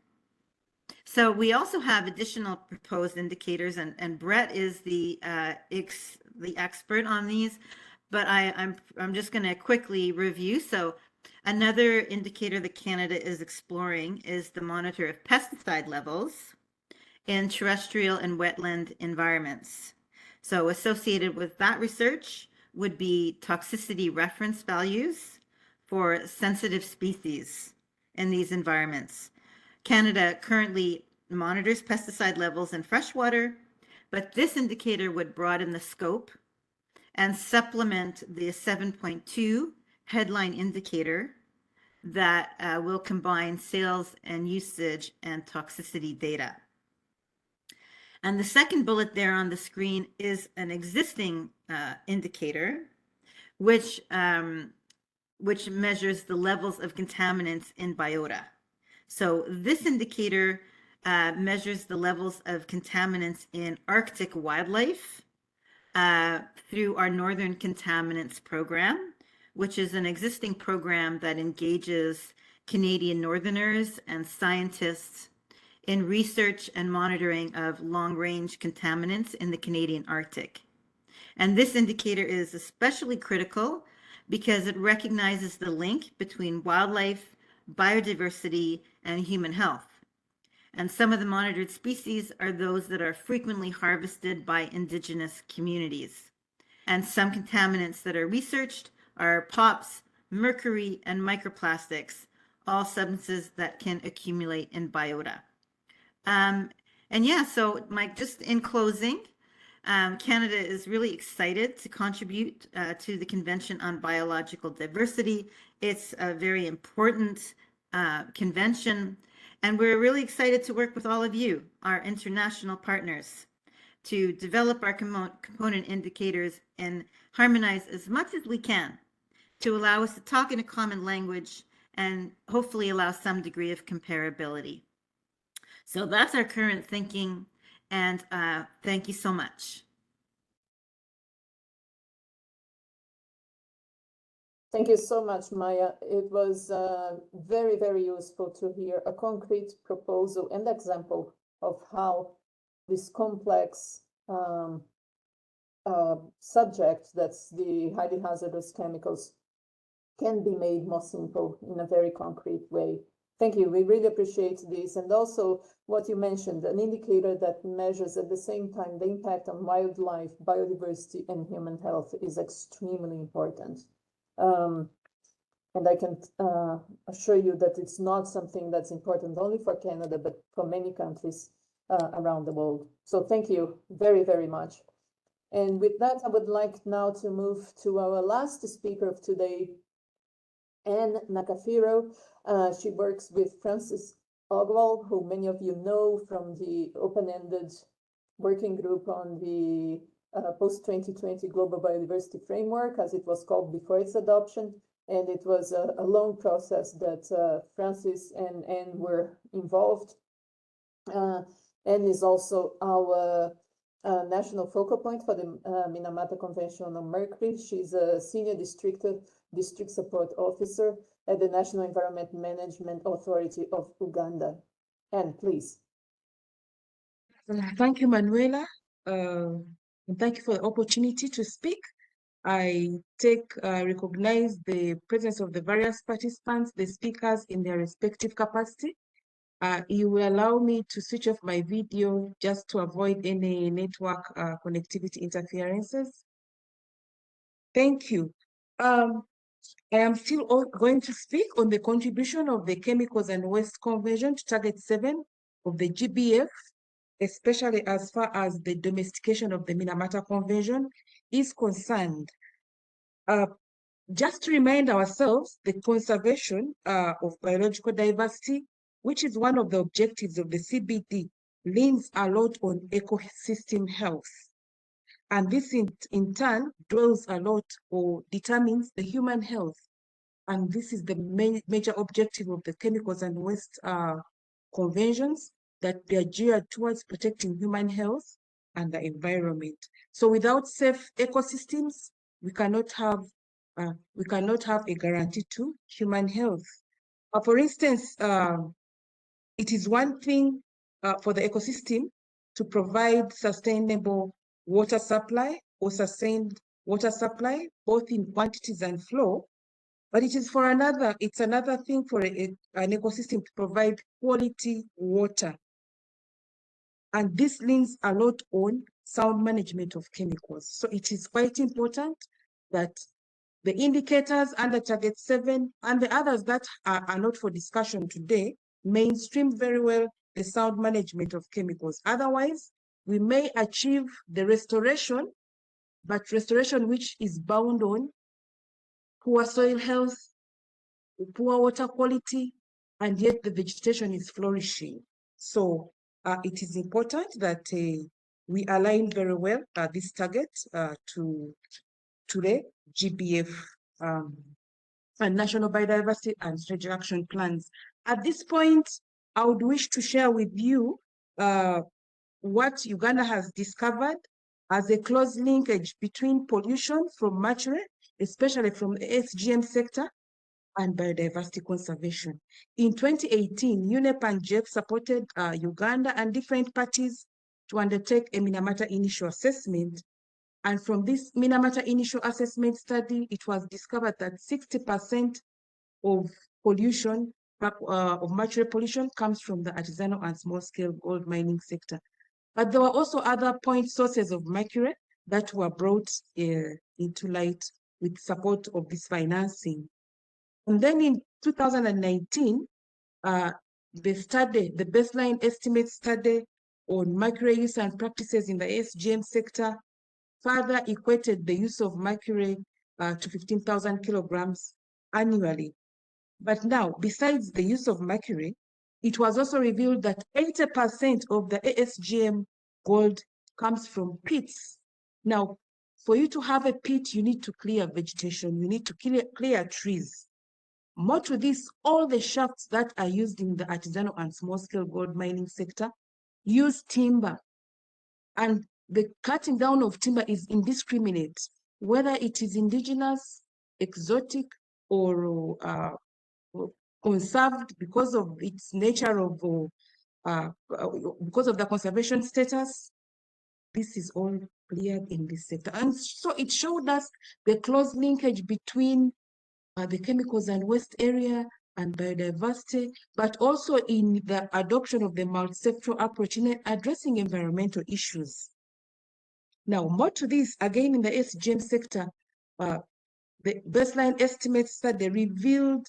So we also have additional proposed indicators, and Brett is the expert on these, but I'm just going to quickly review. So another indicator that Canada is exploring is the monitor of pesticide levels in terrestrial and wetland environments. So associated with that research would be toxicity reference values for sensitive species in these environments. Canada currently monitors pesticide levels in freshwater, but this indicator would broaden the scope and supplement the 7.2 headline indicator that will combine sales and usage and toxicity data. And the second bullet there on the screen is an existing indicator, which measures the levels of contaminants in biota. So this indicator measures the levels of contaminants in Arctic wildlife through our Northern Contaminants Program, which is an existing program that engages Canadian Northerners and scientists in research and monitoring of long-range contaminants in the Canadian Arctic. And this indicator is especially critical because it recognizes the link between wildlife, biodiversity, and human health. And some of the monitored species are those that are frequently harvested by indigenous communities. And some contaminants that are researched are POPs, mercury, and microplastics, all substances that can accumulate in biota. And yeah, so Mike, just in closing, Canada is really excited to contribute to the Convention on Biological Diversity. It's a very important convention, and we're really excited to work with all of you, our international partners, to develop our component indicators and harmonize as much as we can to allow us to talk in a common language and hopefully allow some degree of comparability. So that's our current thinking, and thank you so much. Thank you so much, Maya. It was very, very useful to hear a concrete proposal and example of how this complex subject, that's the highly hazardous chemicals, can be made more simple in a very concrete way. Thank you. We really appreciate this. And also what you mentioned, an indicator that measures at the same time the impact on wildlife, biodiversity, and human health is extremely important. And I can assure you that it's not something that's important only for Canada, but for many countries around the world. So thank you very, very much. And with that, I would like now to move to our last speaker of today, Anne Nakafiro. She works with Francis Ogwal, who many of you know from the open-ended working group on the post-2020 Global Biodiversity Framework, as it was called before its adoption. And it was a long process that Francis and Anne were involved. Anne is also our national focal point for the Minamata Convention on Mercury. She's a senior district support officer at the National Environment Management Authority of Uganda. Anne, please. Thank you, Manuela. And thank you for the opportunity to speak. I recognize the presence of the various participants, the speakers in their respective capacity. You will allow me to switch off my video just to avoid any network connectivity interferences. Thank you. I am still going to speak on the contribution of the Chemicals and Waste Convention to Target 7 of the GBF, especially as far as the domestication of the Minamata Convention is concerned. Just to remind ourselves, the conservation of biological diversity, which is one of the objectives of the CBD, leans a lot on ecosystem health. And this in turn dwells a lot or determines the human health. And this is the major objective of the Chemicals and Waste Conventions, that they are geared towards protecting human health and the environment. So without safe ecosystems, we cannot have a guarantee to human health. For instance, it is one thing for the ecosystem to provide sustainable water supply or sustained water supply, both in quantities and flow, but it's another thing for an ecosystem to provide quality water. And this leans a lot on sound management of chemicals. So it is quite important that the indicators under Target 7 and the others that are not for discussion today mainstream very well the sound management of chemicals. Otherwise, we may achieve the restoration, but restoration which is bound on poor soil health, poor water quality, and yet the vegetation is flourishing. So it is important that we align very well this target to the GBF and National Biodiversity and Strategic Action Plans. At this point, I would wish to share with you what Uganda has discovered as a close linkage between pollution from mortuary, especially from the SGM sector, and biodiversity conservation. In 2018, UNEP and JEF supported Uganda and different parties to undertake a Minamata initial assessment. And from this Minamata initial assessment study, it was discovered that 60% of pollution of mercury pollution comes from the artisanal and small-scale gold mining sector. But there were also other point sources of mercury that were brought into light with support of this financing. And then in 2019, the baseline estimate study on mercury use and practices in the ASGM sector further equated the use of mercury to 15,000 kilograms annually. But now, besides the use of mercury, it was also revealed that 80% of the ASGM gold comes from pits. Now, for you to have a pit, you need to clear vegetation, you need to clear trees. More to this, all the shafts that are used in the artisanal and small-scale gold mining sector use timber. And the cutting down of timber is indiscriminate, whether it is indigenous, exotic, or conserved because of its nature of, because of the conservation status. This is all cleared in this sector. And so it showed us the close linkage between the chemicals and waste area and biodiversity, but also in the adoption of the multi-sectoral approach in addressing environmental issues. Now, more to this, again in the ASGM sector, the baseline estimates that they revealed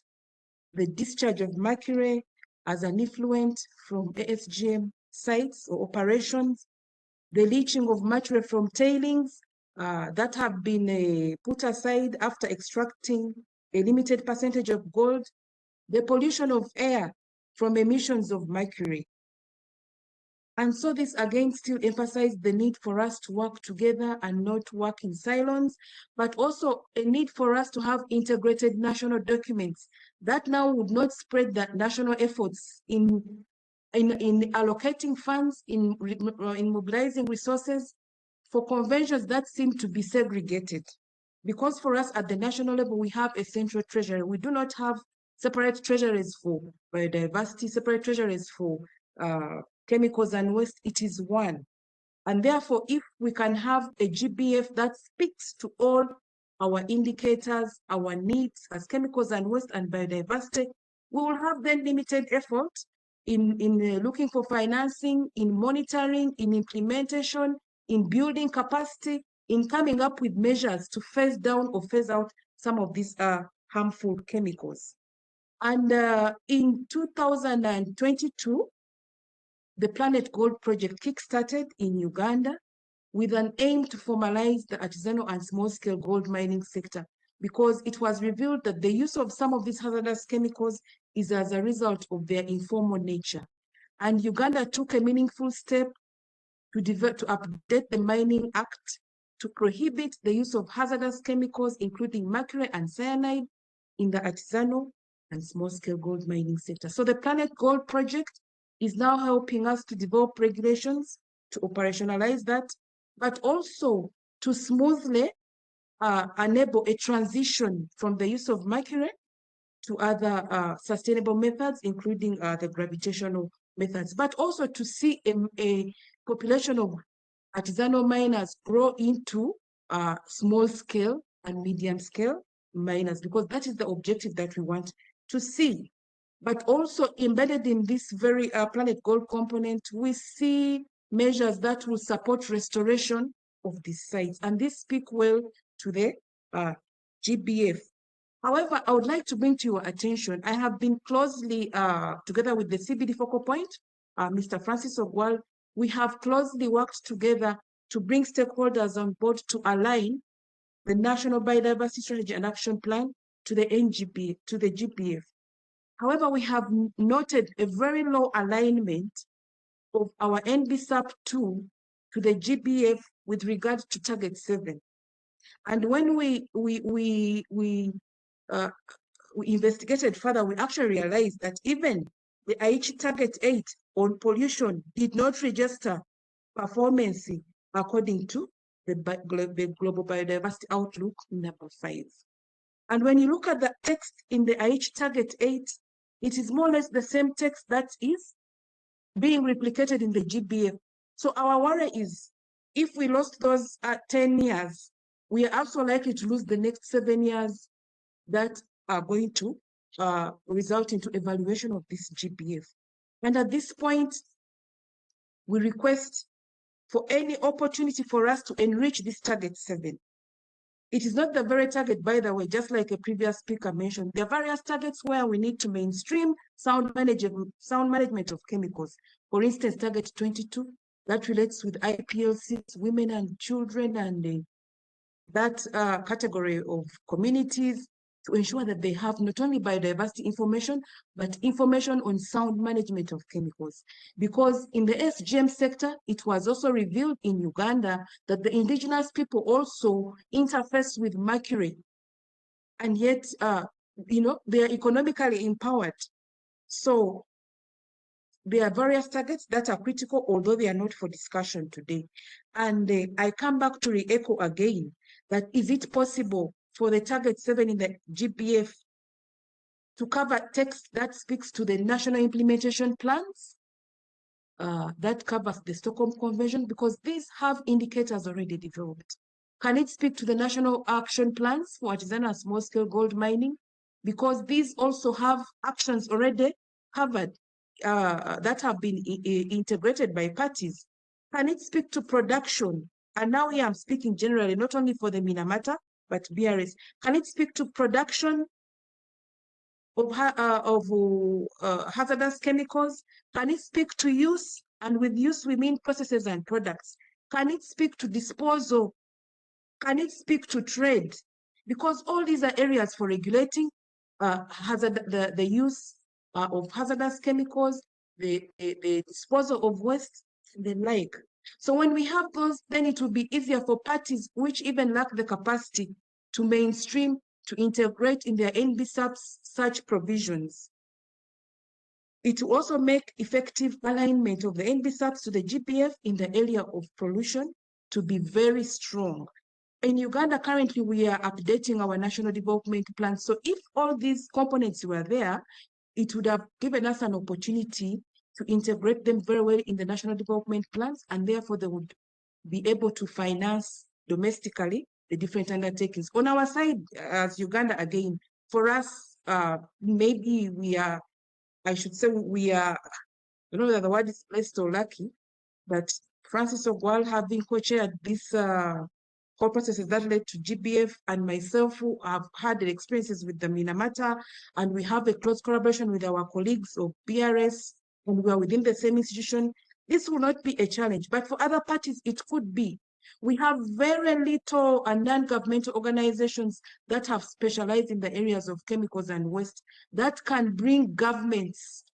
the discharge of mercury as an effluent from ASGM sites or operations, the leaching of mercury from tailings that have been put aside after extracting a limited percentage of gold, the pollution of air from emissions of mercury. And so this again still emphasized the need for us to work together and not work in silos, but also a need for us to have integrated national documents that now would not spread the national efforts in allocating funds, in mobilizing resources for conventions that seem to be segregated. Because for us at the national level, we have a central treasury. We do not have separate treasuries for biodiversity, separate treasuries for chemicals and waste. It is one. And therefore, if we can have a GBF that speaks to all our indicators, our needs as chemicals and waste and biodiversity, we will have then limited effort in looking for financing, in monitoring, in implementation, in building capacity, in coming up with measures to phase down or phase out some of these harmful chemicals. And in 2022, the Planet Gold project kickstarted in Uganda with an aim to formalize the artisanal and small-scale gold mining sector, because it was revealed that the use of some of these hazardous chemicals is as a result of their informal nature. And Uganda took a meaningful step to update the Mining Act to prohibit the use of hazardous chemicals, including mercury and cyanide, in the artisanal and small-scale gold mining sector. So the Planet Gold project is now helping us to develop regulations to operationalize that, but also to smoothly enable a transition from the use of mercury to other sustainable methods, including the gravitational methods, but also to see a population of artisanal miners grow into small scale and medium scale miners, because that is the objective that we want to see. But also embedded in this very Planet Gold component, we see measures that will support restoration of these sites. And this speak well to the GBF. However, I would like to bring to your attention, I have been closely, together with the CBD focal point, Mr. Francis Ogwal, we have closely worked together to bring stakeholders on board to align the National Biodiversity Strategy and Action Plan to the NGB, to the GBF. However, we have noted a very low alignment of our NBSAP 2 to the GBF with regard to Target 7. And when we investigated further, we actually realized that even the Aichi Target 8 on pollution did not register performance according to the Global Biodiversity Outlook number 5. And when you look at the text in the Aichi Target 8, it is more or less the same text that is being replicated in the GBF. So our worry is, if we lost those 10 years, we are also likely to lose the next 7 years that are going to result into evaluation of this GBF. And at this point, we request for any opportunity for us to enrich this target 7. It is not the very target, by the way, just like a previous speaker mentioned. There are various targets where we need to mainstream sound management of chemicals. For instance, target 22, that relates with IPLCs, women and children, and that category of communities, to ensure that they have not only biodiversity information, but information on sound management of chemicals. Because in the SGM sector, it was also revealed in Uganda that the indigenous people also interface with mercury. And yet, they are economically empowered. So there are various targets that are critical, although they are not for discussion today. And I come back to re-echo again, that is it possible for the target 7 in the GBF to cover text that speaks to the national implementation plans that covers the Stockholm Convention, because these have indicators already developed? Can it speak to the national action plans for artisanal small-scale gold mining? Because these also have actions already covered that have been integrated by parties. Can it speak to production? And now here I'm speaking generally, not only for the Minamata, but BRS. Can it speak to production of hazardous chemicals? Can it speak to use? And with use, we mean processes and products. Can it speak to disposal? Can it speak to trade? Because all these are areas for regulating the use of hazardous chemicals, the disposal of waste, and the like. So when we have those, then it will be easier for parties which even lack the capacity to mainstream, to integrate in their NBSAPs such provisions. It will also make effective alignment of the NBSAPs to the GBF in the area of pollution to be very strong. In Uganda, currently, we are updating our national development plan. So if all these components were there, it would have given us an opportunity to integrate them very well in the national development plans, and therefore they would be able to finance domestically the different undertakings. On our side, as Uganda, again, for us, maybe we are, I should say we are, I don't know whether the word is blessed or lucky, but Francis Ogwal having co-chaired this whole processes that led to GBF, and myself who have had experiences with the Minamata, and we have a close collaboration with our colleagues of BRS, and we are within the same institution. This will not be a challenge, but for other parties, it could be. We have very little non-governmental organizations that have specialized in the areas of chemicals and waste that can bring governments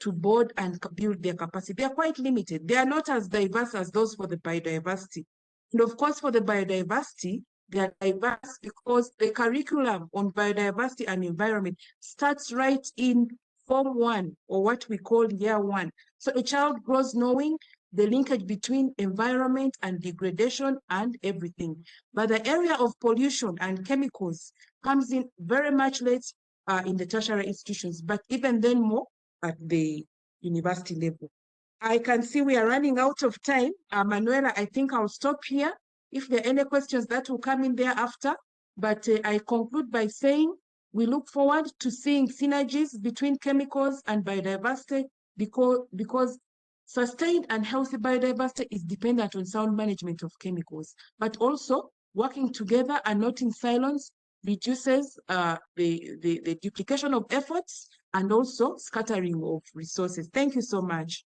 to board and build their capacity. They are quite limited. They are not as diverse as those for the biodiversity. And of course, for the biodiversity, they are diverse because the curriculum on biodiversity and environment starts right in Form 1, or what we call Year 1. So a child grows knowing the linkage between environment and degradation and everything. But the area of pollution and chemicals comes in very much late in the tertiary institutions, but even then more at the university level. I can see we are running out of time. Manuela, I think I'll stop here. If there are any questions that will come in thereafter, but I conclude by saying we look forward to seeing synergies between chemicals and biodiversity, because sustained and healthy biodiversity is dependent on sound management of chemicals, but also working together and not in silence reduces the duplication of efforts and also scattering of resources. Thank you so much.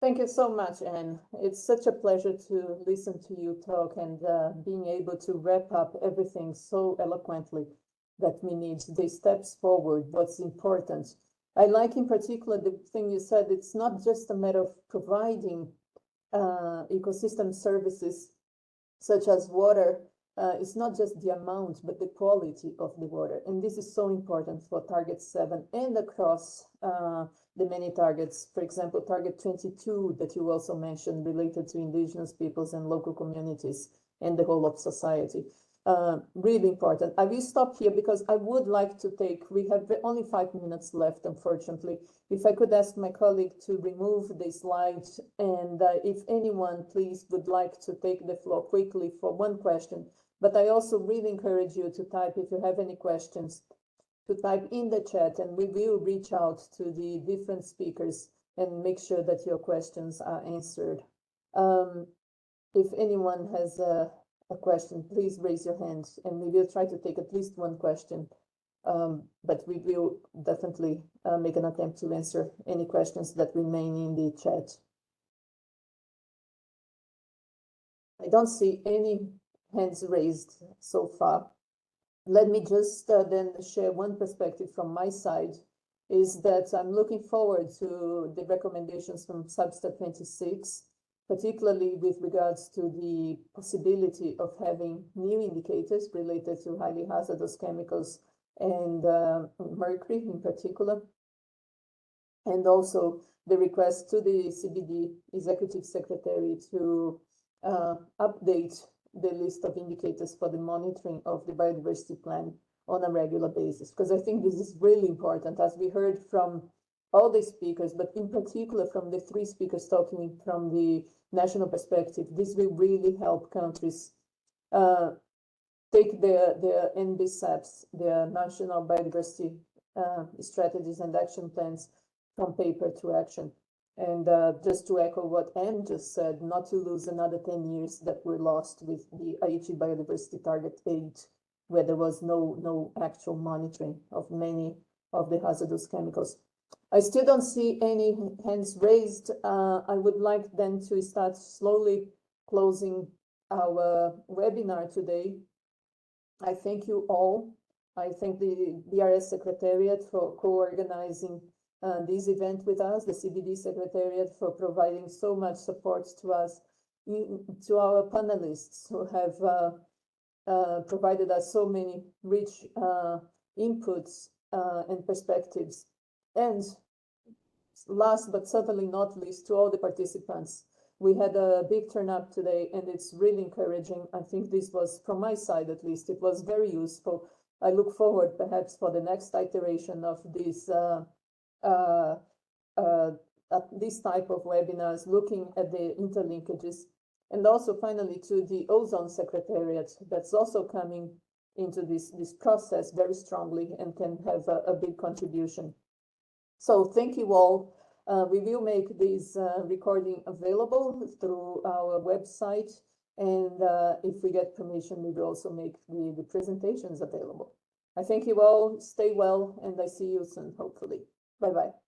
Thank you so much, Anne. It's such a pleasure to listen to you talk and being able to wrap up everything so eloquently that we need the steps forward, what's important. I like in particular the thing you said, it's not just a matter of providing ecosystem services such as water. It's not just the amount, but the quality of the water. And this is so important for target 7 and across the many targets. For example, target 22 that you also mentioned related to indigenous peoples and local communities and the whole of society. Really important. I will stop here because I would like to take, we have only 5 minutes left, unfortunately. If I could ask my colleague to remove the slide, and if anyone please would like to take the floor quickly for one question. But I also really encourage you to type if you have any questions to type in the chat, and we will reach out to the different speakers and make sure that your questions are answered. If anyone has a question, please raise your hand, and we will try to take at least one question. But we will definitely make an attempt to answer any questions that remain in the chat. I don't see any hands raised so far. Let me just then share one perspective from my side, is that I'm looking forward to the recommendations from Substat 26, particularly with regards to the possibility of having new indicators related to highly hazardous chemicals and mercury in particular, and also the request to the CBD Executive Secretary to update the list of indicators for the monitoring of the biodiversity plan on a regular basis, because I think this is really important, as we heard from all the speakers, but in particular from the three speakers talking from the national perspective. This will really help countries take their NBSAPs, their national biodiversity strategies and action plans from paper to action. And just to echo what Anne just said, not to lose another 10 years that were lost with the Aichi Biodiversity Target 8, where there was no actual monitoring of many of the hazardous chemicals. I still don't see any hands raised. I would like then to start slowly closing our webinar today. I thank you all. I thank the BRS Secretariat for co-organizing this event with us, the CBD Secretariat for providing so much support to us, to our panelists who have provided us so many rich inputs and perspectives. And last but certainly not least, to all the participants. We had a big turnout today, and it's really encouraging. I think this was, from my side at least, it was very useful. I look forward perhaps for the next iteration of this this type of webinars, looking at the interlinkages, and also finally to the Ozone Secretariat that's also coming into this process very strongly and can have a big contribution. So thank you all. We will make this recording available through our website, and if we get permission, we will also make the presentations available. I thank you all, stay well, and I see you soon, hopefully. Bye-bye.